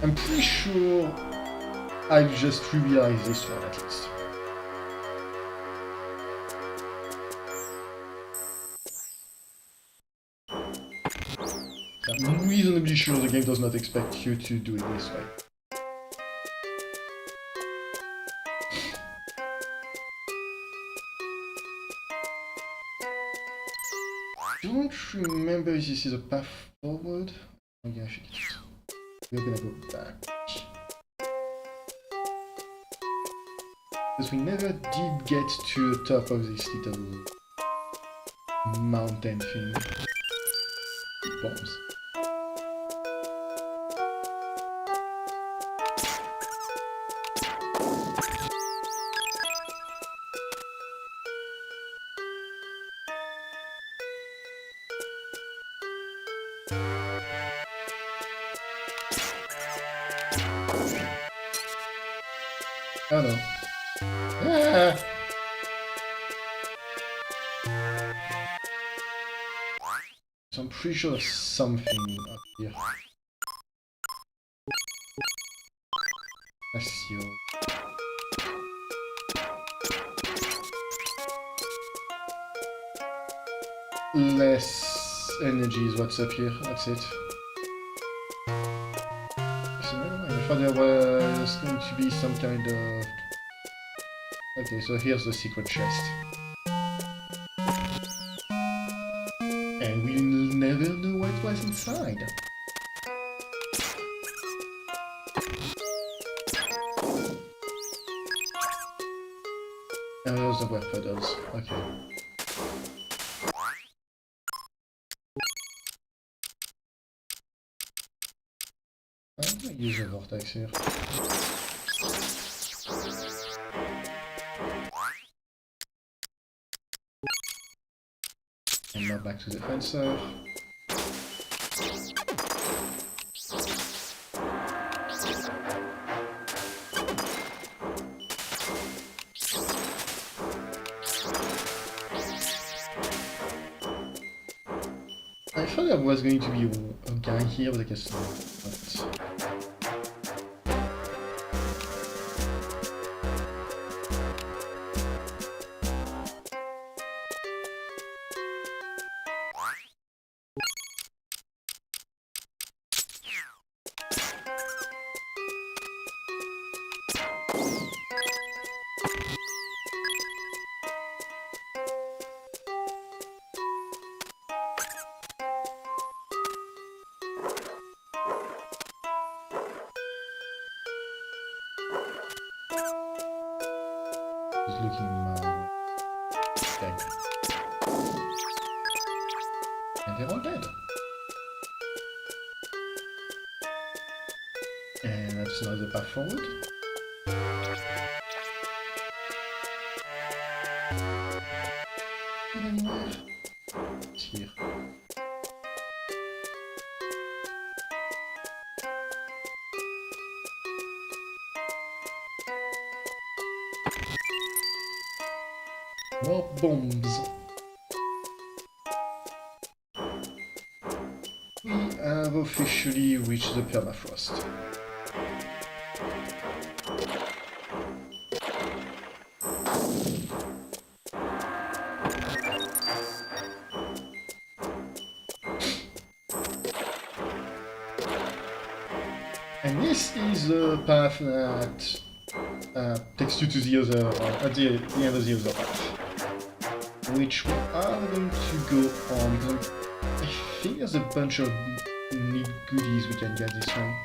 I'm pretty sure I've just realized this one at least. I'm reasonably sure the game does not expect you to do it this way. I don't remember if this is a path forward. Oh yeah, shit. We're gonna go back. Because we never did get to the top of this little mountain thing. Bombs. Oh no. Ah! So I'm pretty sure there's something up here. I see you. Less energy is what's up here, that's it. So never mind, I thought there was going to be some kind of... Okay, so here's the secret chest. And we'll never know what was inside. Oh, those are web puddles, okay. I'm gonna use a vortex here. And now back to the fencer. I thought there was going to be a guy here, but I guess not. He's looking my way. Okay. And they're all dead. And that's another path forward. Anywhere? It's here. More bombs. We have officially reached the permafrost. And this is the path that takes you to the other, at the end of the other path, which we are going to go on because I think there's a bunch of neat goodies we can get this way.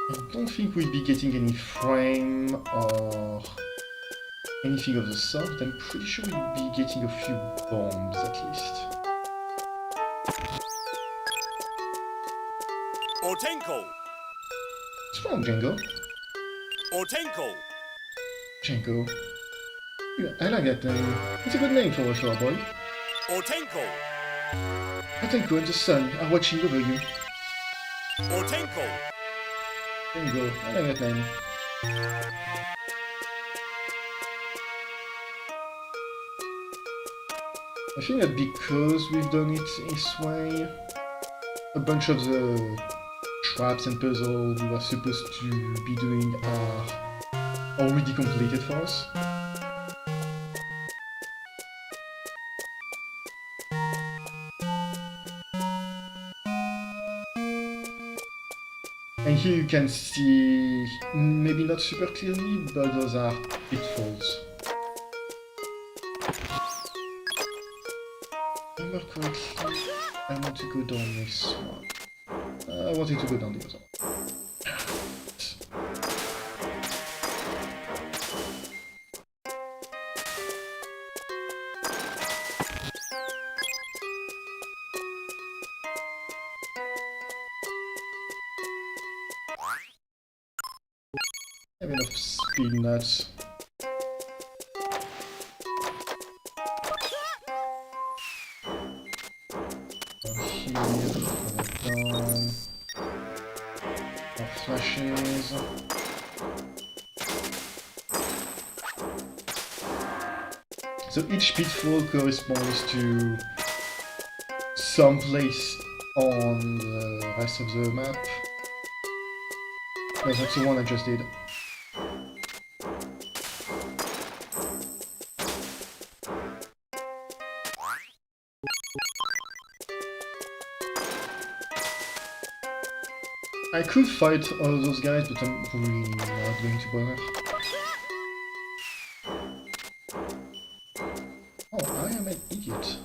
I don't think we'll be getting any frame or anything of the sort. I'm pretty sure we'll be getting a few bombs at least. Otenko. It's wrong, Django? Otenko. Django. Yeah, I like that name. It's a good name for a short boy. Otenko. Otenko and the sun are watching over you. Otenko. Django, I like that name. I think that because we've done it this way, a bunch of the traps and puzzles we were supposed to be doing are already completed for us. And here you can see, maybe not super clearly, but those are pitfalls. Remember correctly, I want to go down this one. I wanted to go down the other one. I have enough speed nuts. Here, down. More flashes. So each pitfall corresponds to some place on the rest of the map. No, that's the one I just did. I could fight all those guys, but I'm really not going to bother. Oh, I am an idiot.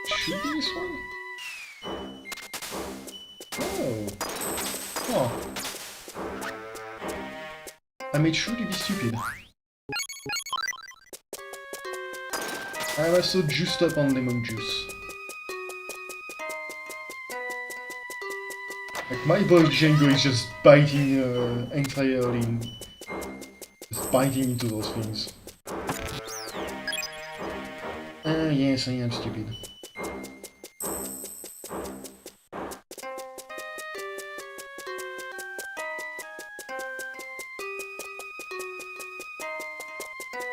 Should be this one? Oh. I made sure to be stupid. I was so juiced up on lemon juice. Like my boy Django is just biting entirely, just biting into those things. Yes, I am stupid.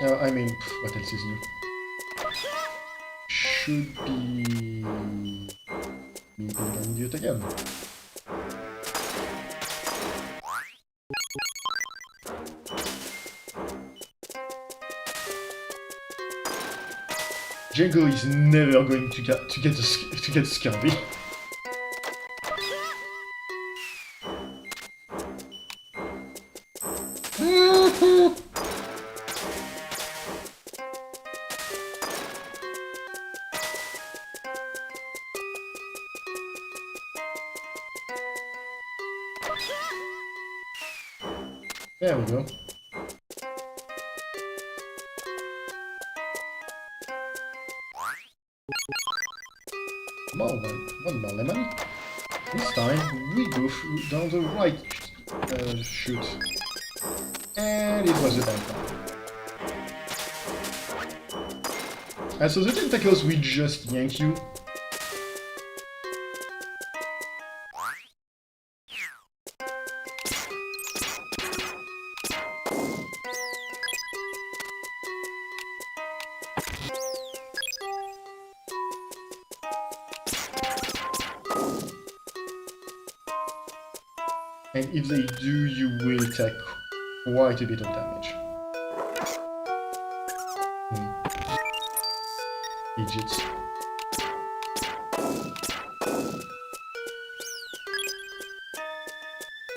I mean, what else is new? Should be... me being an idiot again. Django is never going to get scurvy. There we go. One more lemon. This time we go down the right chute. And it was a bad time. So the tentacles will just yank you. And if they do, you will take quite a bit of damage. Idiots.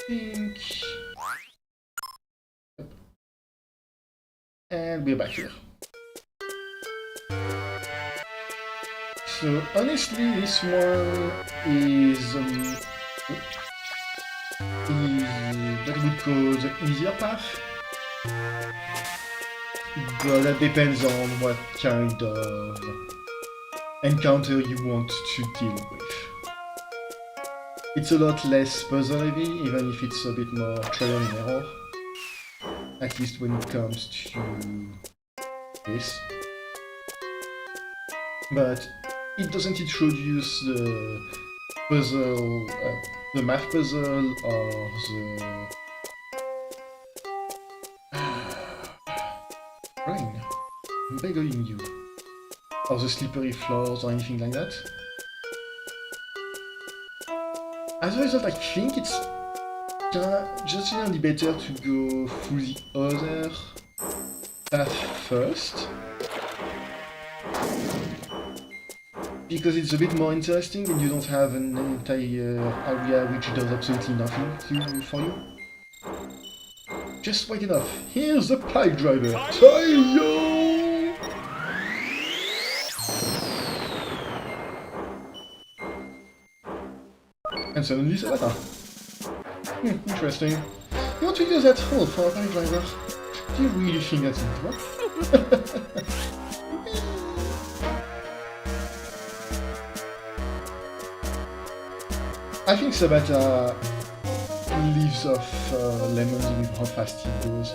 Pink. And we're back here. So honestly, this one is what I would call the easier path. But that depends on what kind of encounter you want to deal with. It's a lot less puzzle heavy, even if it's a bit more trial and error. At least when it comes to this. But it doesn't introduce the puzzle, the math puzzle, or the rain. I'm begging you. Or the slippery floors or anything like that. As a result, I think it's just generally better to go through the other path first. Because it's a bit more interesting and you don't have an entire area which does absolutely nothing for you. Just wait enough. Here's the pipe driver. Tayo! And suddenly Sabata. Interesting. You want to use that hole for a pipe driver? Do you really think that's enough? I think Sabata leaves off lemons with how fast he goes.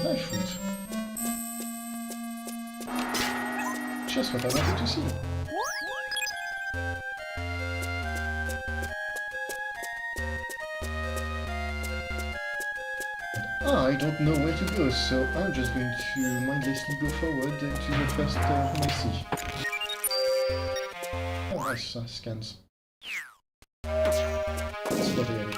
Nice fruit. Just what I wanted to see. I don't know where to go, so I'm just going to mindlessly go forward to the first I see. Oh, nice scans. That's what I have.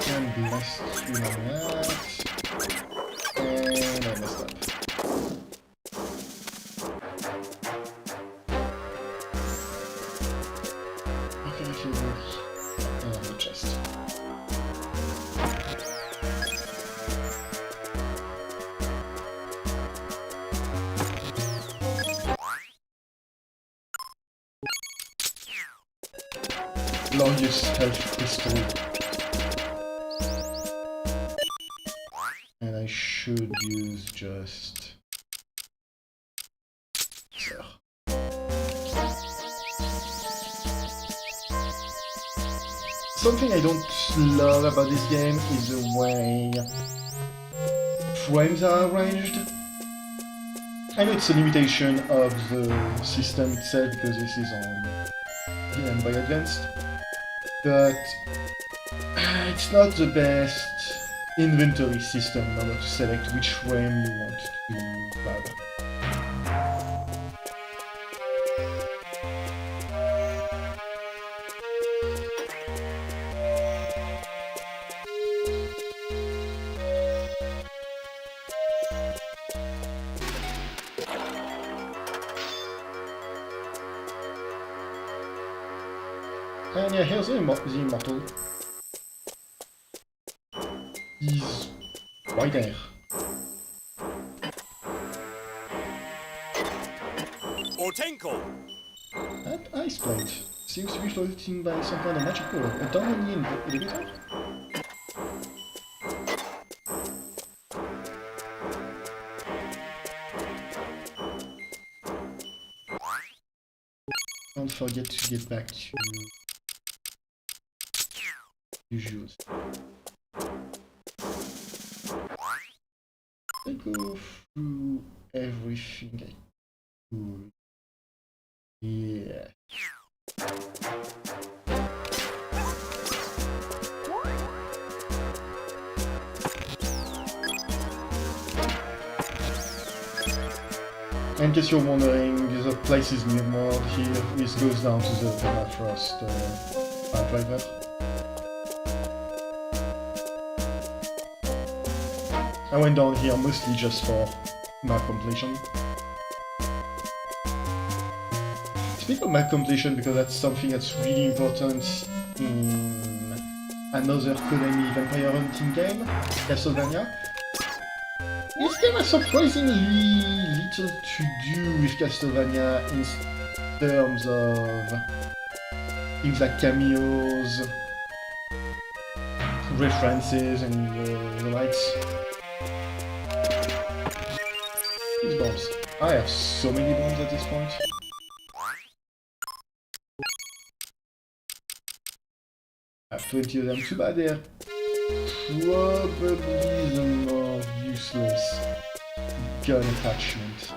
And blast you on that. And I messed up. Okay, if you look the chest. Longest health history. And I should use just... There. Something I don't love about this game is the way frames are arranged. I know it's a limitation of the system itself because this is on Game Boy Advanced, but it's not the best inventory system in order to select which frame you want to grab. And yeah, here's the immortal. He's right there. Otenko! That ice plate seems to be floating by some kind of magic power. A down on the elevator? Don't forget to get back to usual. I go through everything I could. Yeah. In case you're wondering, the place is mirrored here. This goes down to the first driver. I went down here mostly just for map completion. Speak of map completion because that's something that's really important in another Konami vampire hunting game, Castlevania. This game has surprisingly little to do with Castlevania in terms of things like cameos, references, and the likes. These bombs. I have so many bombs at this point. I have 20 of them. Too bad they're probably the more useless gun attachment.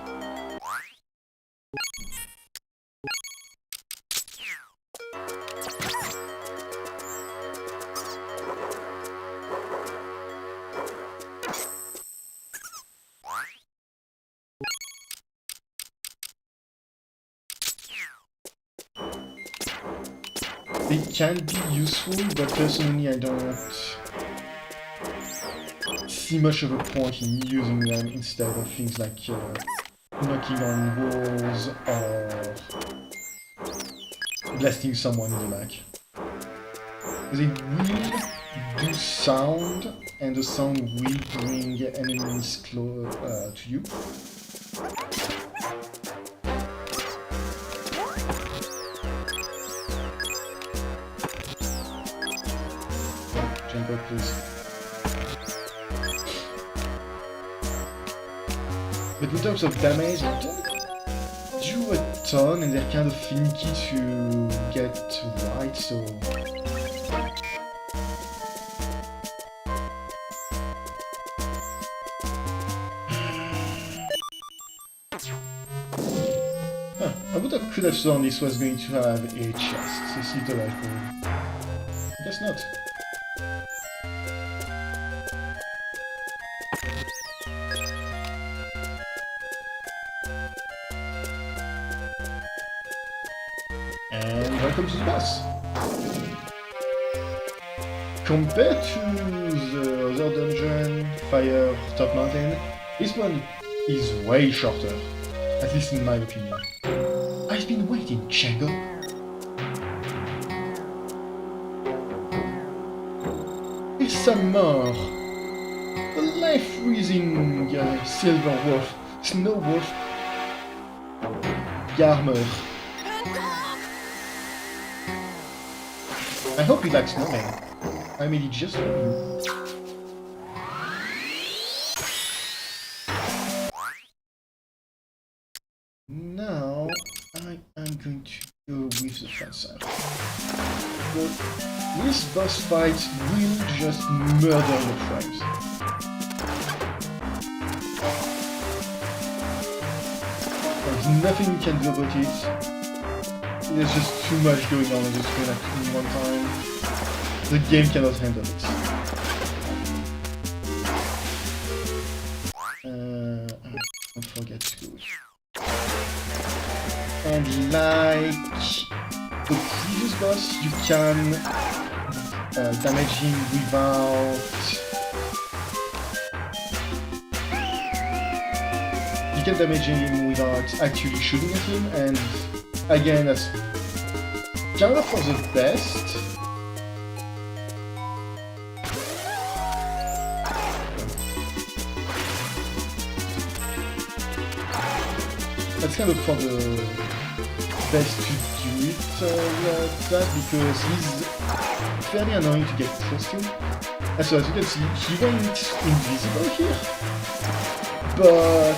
They can be useful, but personally I don't see much of a point in using them instead of things like knocking on walls or blasting someone in the back. They will do sound, and the sound will bring enemies close to you. Jump up, please. But in terms of damage, I don't do a ton, and they're kind of finicky to get right, so... Huh, I could have sworn this was going to have a chest, this little rifle. Guess not. And welcome to the boss. Compared to the other dungeon, Fire Top Mountain, this one is way shorter, at least in my opinion. I've been waiting, Django. There's some more. A life-freezing silver wolf, snow wolf, Garmer. I hope you like snowmen. I made it just for you. Now, I am going to go with the flat side. But this boss fight will just murder your frames. There's nothing you can do about it. There's just too much going on the screen at one time. The game cannot handle it. Don't forget to go. And like the previous boss, you can damage him without... You can damage him without actually shooting at him, and again, that's kind of for the best. That's kind of for the best to do it like that, because he's fairly annoying to get close to. And so as you can see, he went invisible here, but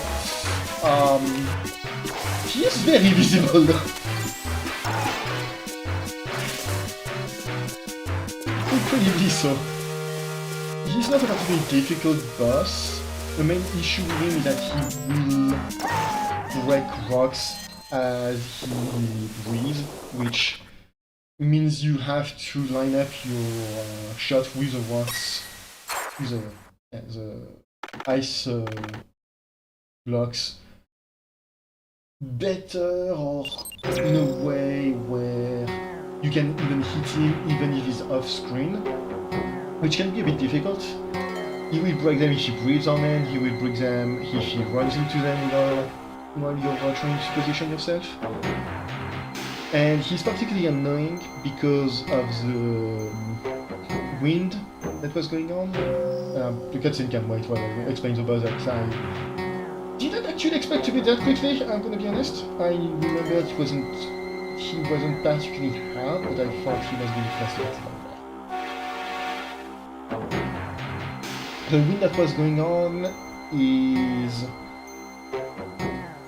he is very visible though. Incredibly so. He's not a particularly difficult boss. The main issue with him is that he will break rocks as he breathes, which means you have to line up your shot with the rocks, with the ice blocks better or in a way where you can even hit him even if he's off screen, which can be a bit difficult. He will break them if he breathes on them, he will break them if he runs into them while you're trying to position yourself. And he's particularly annoying because of the wind that was going on. The cutscene can wait while I explain the boss. I didn't actually expect to be that quickly, I'm gonna be honest. I remember he wasn't particularly hard, but I thought he was really frustrated. The wind that was going on is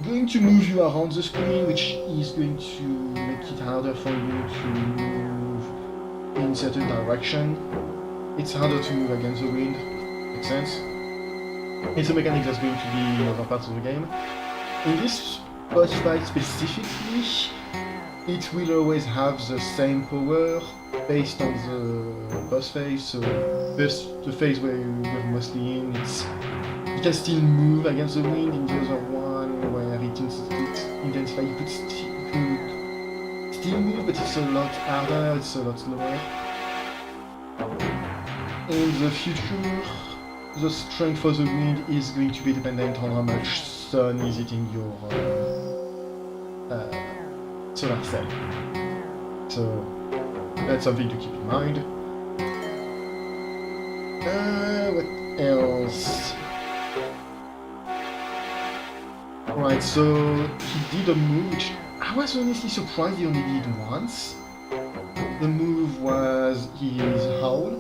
going to move you around the screen, which is going to make it harder for you to move in certain direction. It's harder to move against the wind, makes sense. It's a mechanic that's going to be in other parts of the game. In this boss fight specifically, it will always have the same power based on the boss phase. So first, the phase where you're mostly in, you can still move against the wind. In the other one, where it intensifies, you could still move, but it's a lot harder, it's a lot slower. In the future, the strength for the wind is going to be dependent on how much sun is hitting your solar cell. So that's something to keep in mind. What else? Right, so he did a move which I was honestly surprised he only did once. The move was his howl.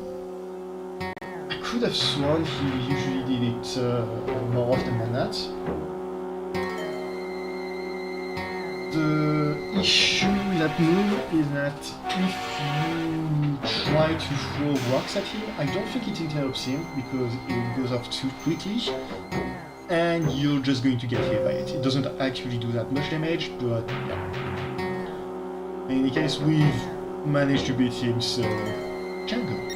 I could have sworn he usually did it more often than that. The issue with that move is that if you try to throw rocks at him, I don't think it interrupts him because it goes off too quickly and you're just going to get hit by it. It doesn't actually do that much damage, but yeah. In any case, we've managed to beat him, so... Django.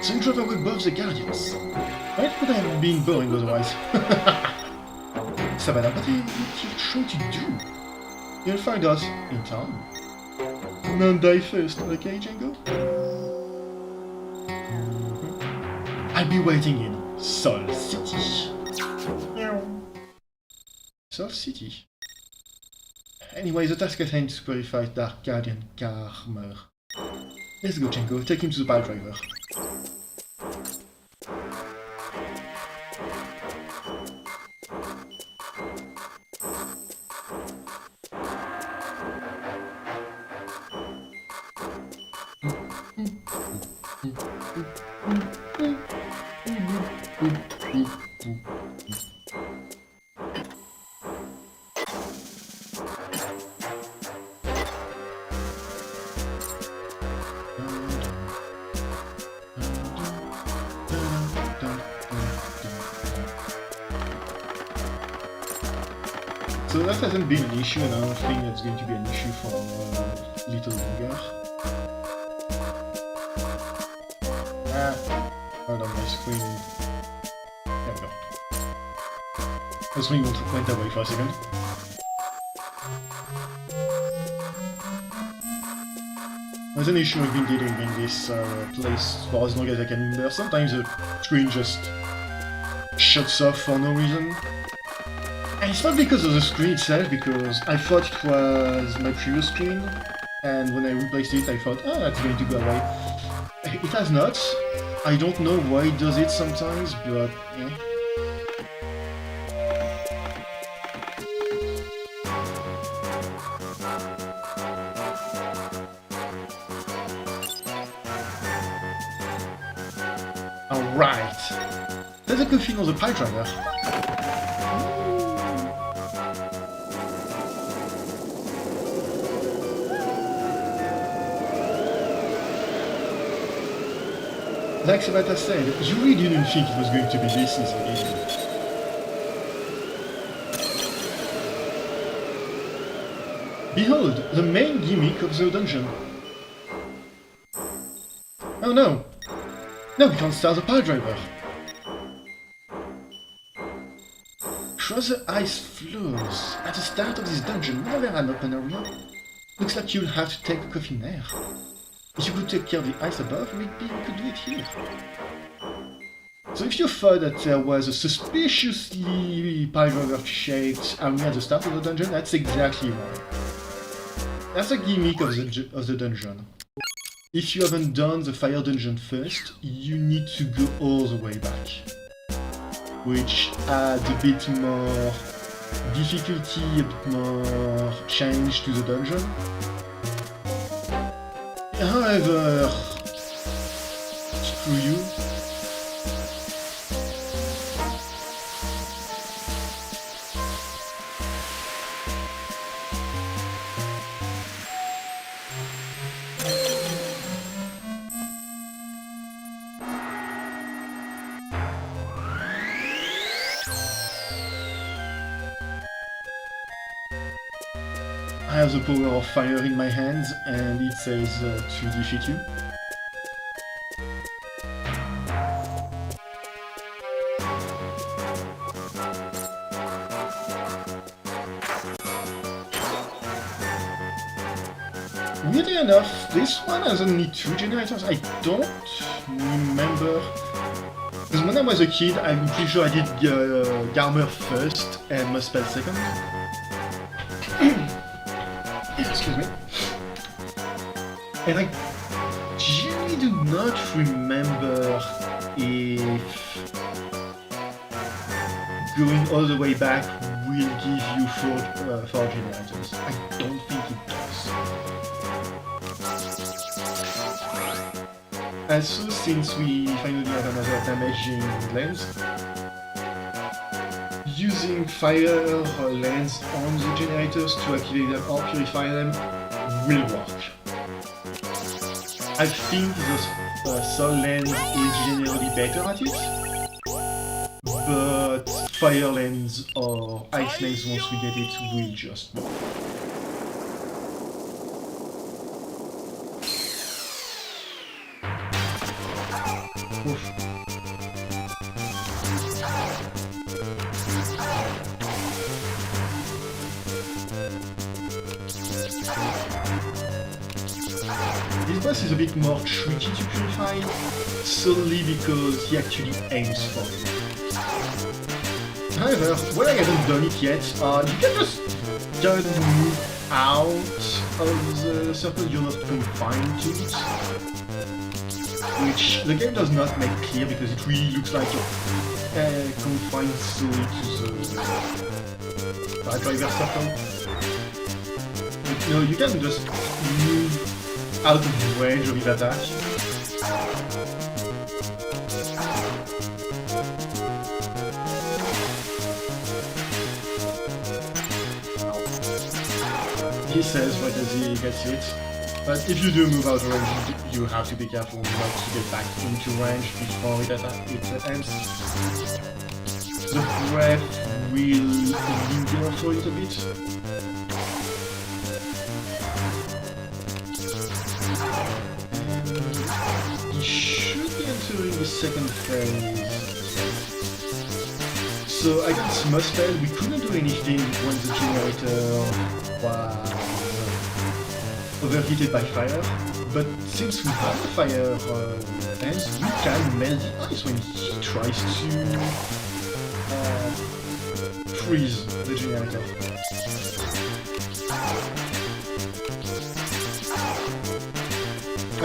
So you drove away above the Guardians. Right? Would have been boring otherwise. Sabata, what are you trying to do? You'll find us in time. None die first, okay, Django? I'll be waiting in Sol City. Sol City. Anyway, the task at hand is to purify Dark Guardian Karma. Let's go, Django. Take him to the pile driver. So that hasn't been an issue, and I don't think that's going to be an issue for a little longer. Hold on, my screen. There we go. The screen went away for a second. There's an issue I've been dealing in this place for as long as I can remember. Sometimes the screen just shuts off for no reason. And it's not because of the screen itself, because I thought it was my previous screen, and when I replaced it I thought, oh, that's going to go away. It has not. I don't know why it does it sometimes, but yeah. Alright. There's a good thing on the pile driver. Like Sabata said, you really didn't think it was going to be this easy, did you? Behold, the main gimmick of the dungeon. Oh no! Now we can't start the pile driver. Cross the ice floors. At the start of this dungeon, never an open area. Looks like you'll have to take a coffin there. If you could take care of the ice above, we could do it here. So if you thought that there was a suspiciously pyramid-shaped area at the start of the dungeon, that's exactly right. That's a gimmick of the dungeon. If you haven't done the fire dungeon first, you need to go all the way back, which adds a bit more difficulty, a bit more change to the dungeon. However, screw you. I have the power of fire in my hands, and it says to defeat you. Weirdly enough, this one has only 2 generators. I don't remember. Because when I was a kid, I'm pretty sure I did Garmer first and Muspel second. Excuse me. And I genuinely do not remember if going all the way back will give you 4 generators. I don't think it does. Also, since we finally have another damaging lens, using fire lens on the generators to activate them or purify them will work. I think the Sol lens is generally better at it, but fire lens or ice lens, once we get it, will just work. Oof. This boss is a bit more tricky to purify, solely because he actually aims for you. However, when I haven't done it yet, you can just move out of the circle, you're not confined to it. Which the game does not make clear because it really looks like you're confined solely to the driver circle. But no, you can just move out of range of his attack. He says right as he gets hit. But if you do move out of range, you have to be careful not to get back into range before it ends. The breath will linger for it a bit. He should be entering the second phase. So against Muspel, we couldn't do anything when the generator was overheated by fire, but since we have the fire lens, we can melt the ice when he tries to freeze the generator.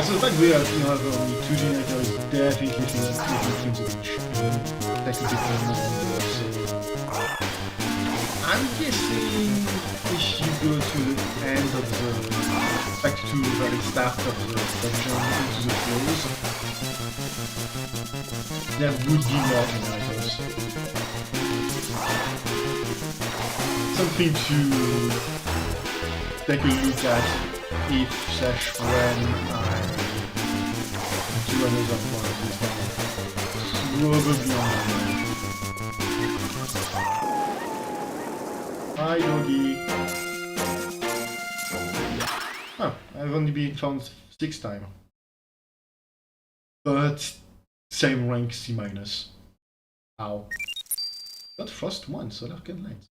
So the fact we have only 2 generators is definitely making things a bit more. So I'm guessing if you go to the end of the back to the very start of the dungeon into the floors, there would be more generators. Something to take a look at if / when I do another one of these demos. Probably on my mind. Hi doggy! Oh, I've only been found 6 times. But same rank C-. Ow. Got Frost 1, Solar Gunlight.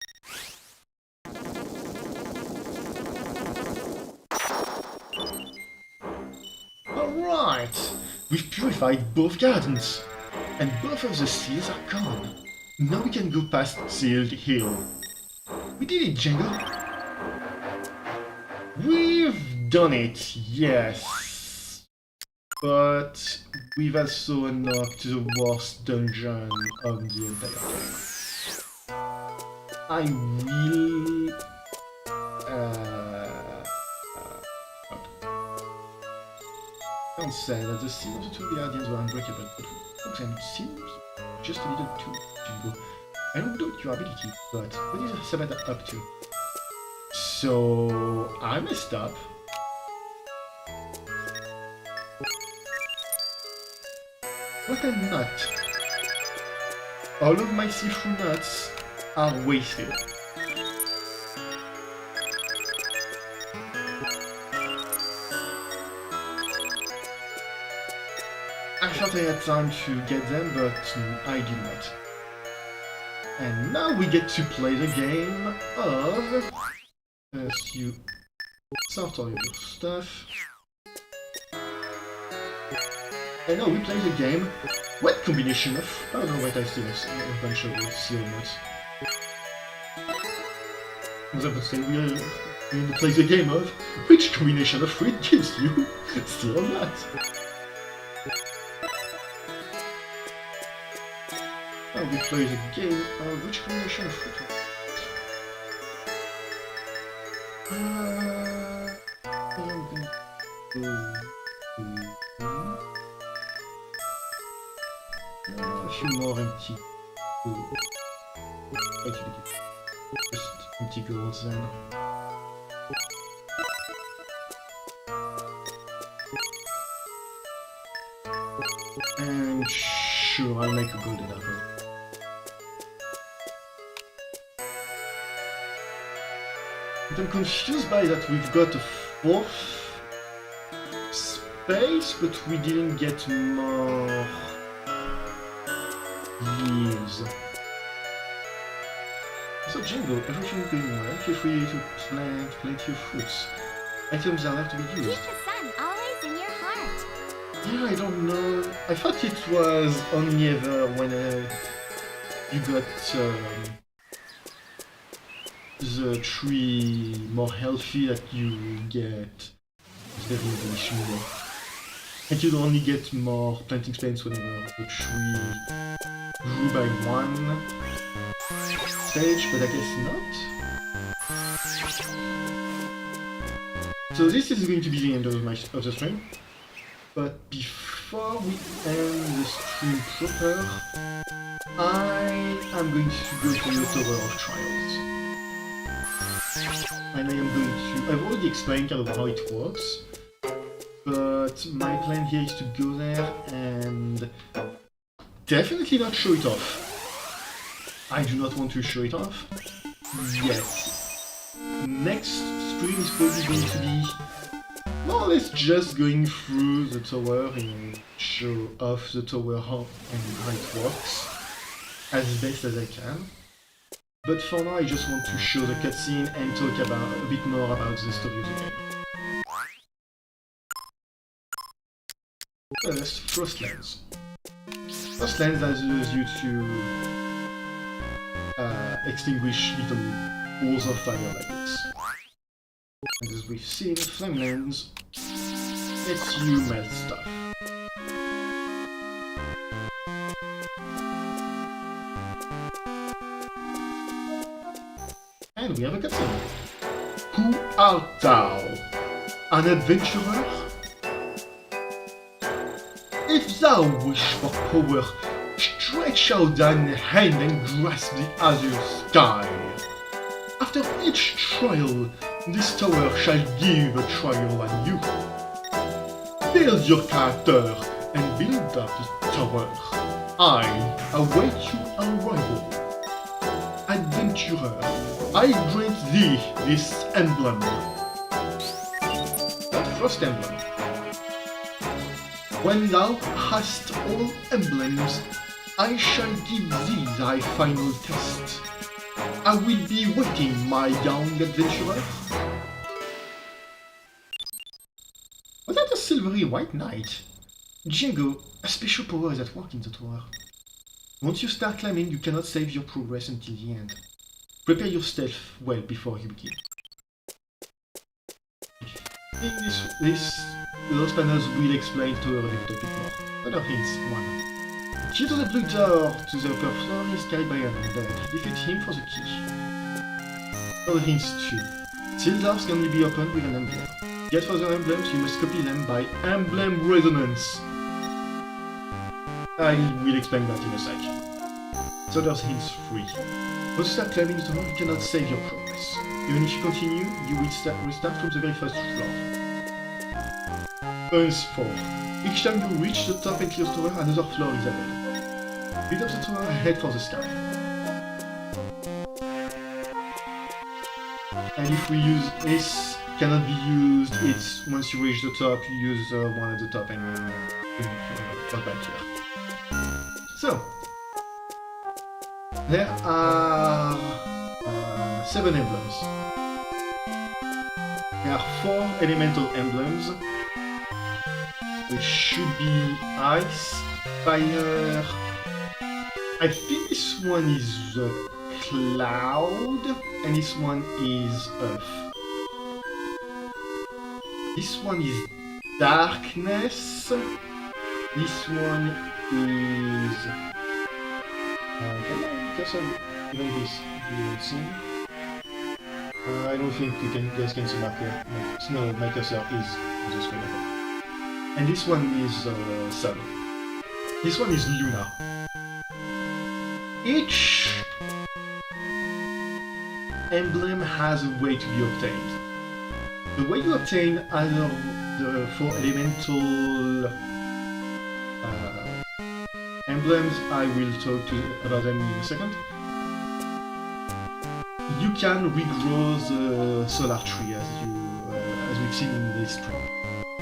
Alright! We've purified both gardens, and both of the seals are gone. Now we can go past Sealed Hill. We did it, Django! We've done it, yes! But we've also unlocked the worst dungeon of the entire game. I will... I can't say that the seals of the two guardians were unbreakable, but for them it seems just a little too Django. I don't doubt your ability, but what is Sabata up to? So I messed up. What a nut! All of my see-through nuts are wasted. I thought I had time to get them, but I did not. And now we get to play the game of... First you sort all your stuff. And now we play the game. What combination of... Oh no, wait, I still have a bunch of seal mods. I was about to say, we're going to play the game of which combination of fruit gives you seal nut. Now we play the game of which combination of fruit. I am going to go to... a few more empty gold. Just empty golds then. And sure, I'll make a golden apple. But I'm confused by that we've got a fourth space, but we didn't get more leaves. So Django, everything going well, feel free to plant plenty of fruits. Items are left to be Keep used. the sun always in your heart. Yeah, I don't know. I thought it was only ever when you got the tree more healthy that you get very sugar. And you'd only get more planting space whenever the tree grew by one stage, but I guess not. So this is going to be the end of the stream. But before we end the stream proper, I am going to go to the Tower of Trials. And I am going to... I've already explained kind of how it works, but my plan here is to go there and definitely not show it off. I do not want to show it off yet. Next stream is probably going to be more or less just going through the tower and show off the tower and how it works as best as I can. But for now I just want to show the cutscene and talk about a bit more about the story of the game. First, Frostlands. Frostlands allows you to extinguish little balls of fire like this. And as we've seen, Flamelands lets you melt stuff. And we have a cutscene. Who art thou? An adventurer? If thou wish for power, stretch out thine hand and grasp the azure sky. After each trial, this tower shall give a trial on you. Build your character and build up the tower. I await your arrival. Adventurer, I grant thee this emblem. That first emblem. When thou hast all emblems, I shall give thee thy final test. I will be waiting, my young adventurer. Was that a silvery white knight? Jingo, a special power is at work in the tower. Once you start climbing, you cannot save your progress until the end. Prepare your stealth well before you begin. In those panels will explain to her a little bit more. Other hints: 1. Key to the blue door to the upper floor is carried by an undead. Defeat him for the key. Other hints: 2. Sealed doors can only be opened with an emblem. Get further emblems, you must copy them by emblem resonance. I will explain that in a sec. So there's hints 3. Once you start climbing the tower, you cannot save your progress. Even if you continue, you will restart from the very first floor. Hints 4. Each time you reach the top and clear the tower, another floor is ahead. Beat up the tower and head for the sky. And if we use this, cannot be used, it's once you reach the top, you use one at the top and got back here. So, there are 7 emblems. There are 4 elemental emblems, which should be ice, fire. I think this one is cloud, and this one is earth. This one is darkness. This one is. Can I cursor even this scene? I don't think you guys can see my cursor. No, my cursor is on the screen. And this one is sun. This one is Luna. Each emblem has a way to be obtained. The way you obtain either the 4 elemental emblems, I will talk about them in a second. You can regrow the solar tree as we've seen in this tree.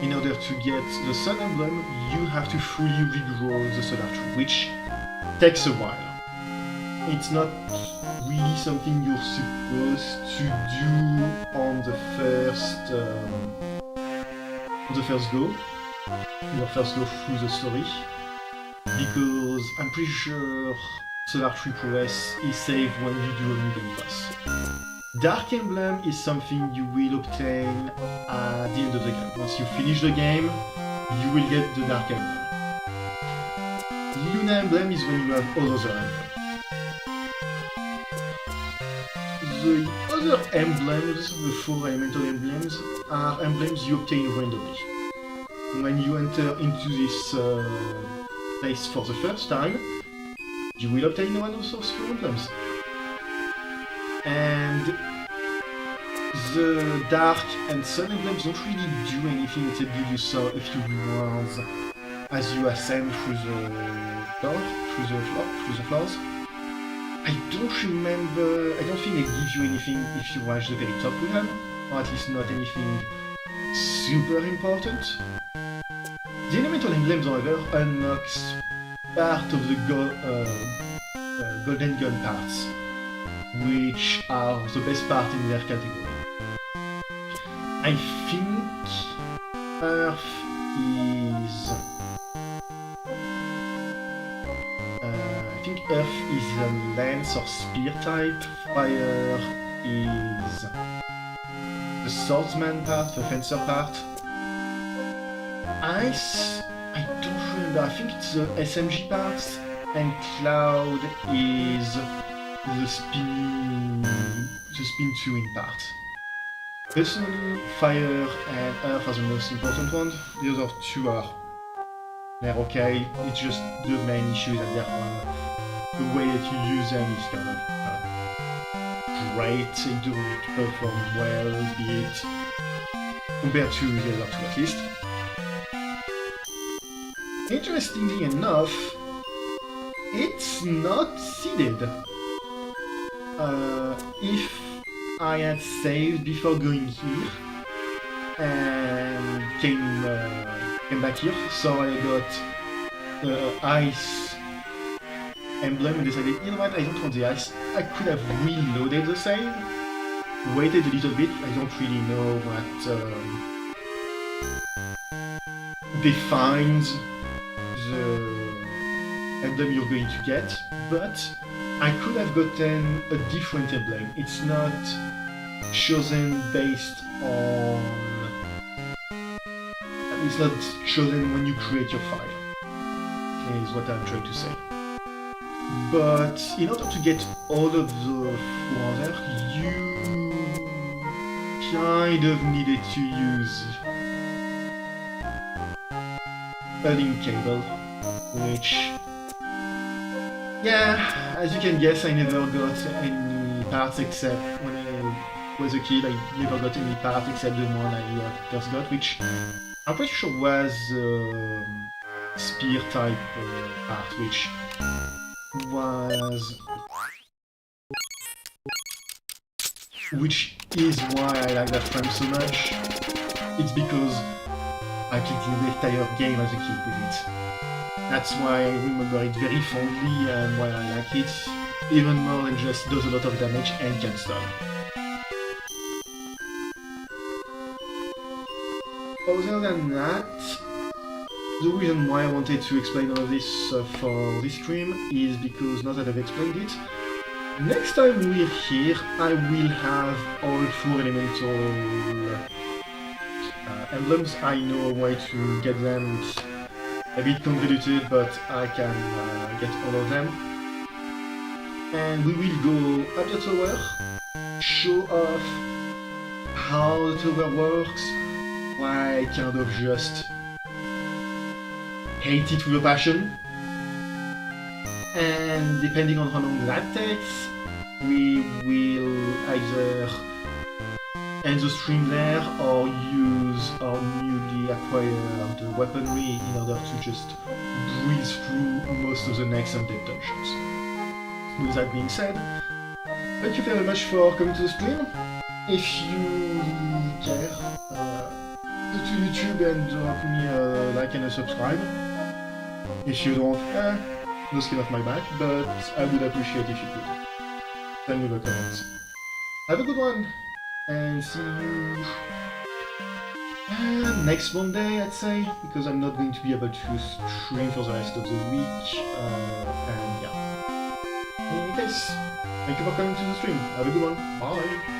In order to get the sun emblem, you have to fully regrow the solar tree, which takes a while. It's not really something you're supposed to do on the first go. Your first go through the story, because I'm pretty sure Solar Tree progress is saved when you do a new game pass. Dark Emblem is something you will obtain at the end of the game. Once you finish the game, you will get the Dark Emblem. Luna Emblem is when you have all other emblems. The other emblems, the 4 elemental emblems, are emblems you obtain randomly. When you enter into this place for the first time, you will obtain one of those 4 emblems. And the dark and sun emblems don't really do anything except give you a few rewards as you ascend through the door, through the floors. I don't think it gives you anything if you reach the very top with them, or at least not anything super important. The elemental emblems, however, unlocks part of the golden gun parts, which are the best part in their category. I think Earth is... Earth is a lance or spear type, fire is the swordsman part, the fencer part. Ice, I don't remember, I think it's the SMG parts, and cloud is the spin twin part. Personally, fire and earth are the most important ones, the other 2 are... they're okay, it's just the main issue that the way that you use them is kind of great, they don't perform well, be it compared to the other 2 at least. Interestingly enough, it's not seeded. If I had saved before going here and came back here, so I got ice emblem and decided, you know what, I don't want the ice. I could have reloaded the save, waited a little bit. I don't really know what defines the emblem you're going to get, but I could have gotten a different emblem. It's not chosen based on... It's not chosen when you create your file, is what I'm trying to say. But in order to get all of the further, you kind of needed to use a link cable, which, yeah, as you can guess, I never got any parts except when I was a kid. I never got any parts except the one I first got, which I'm pretty sure was spear type part, which is why I like that frame so much. It's because I played the entire game as a kid with it. That's why I remember it very fondly and why I like it, even more than just does a lot of damage and can stun. Other than that, the reason why I wanted to explain all of this for this stream is because now that I've explained it, next time we're here, I will have all 4 elemental emblems. I know a way to get them. It's a bit convoluted, but I can get all of them. And we will go up the tower, show off how the tower works, why I kind of just hate it with a passion. And depending on how long that takes, we will either end the stream there or use our newly acquired weaponry in order to just breeze through most of the next undead dungeons. With that being said, thank you very much for coming to the stream. If you care, go to YouTube and drop me a like and a subscribe. If you don't, no skin off my back, but I would appreciate if you could. Send me the comments. Have a good one, and see you next Monday, I'd say, because I'm not going to be able to stream for the rest of the week, and yeah. In any case, thank you for coming to the stream. Have a good one. Bye!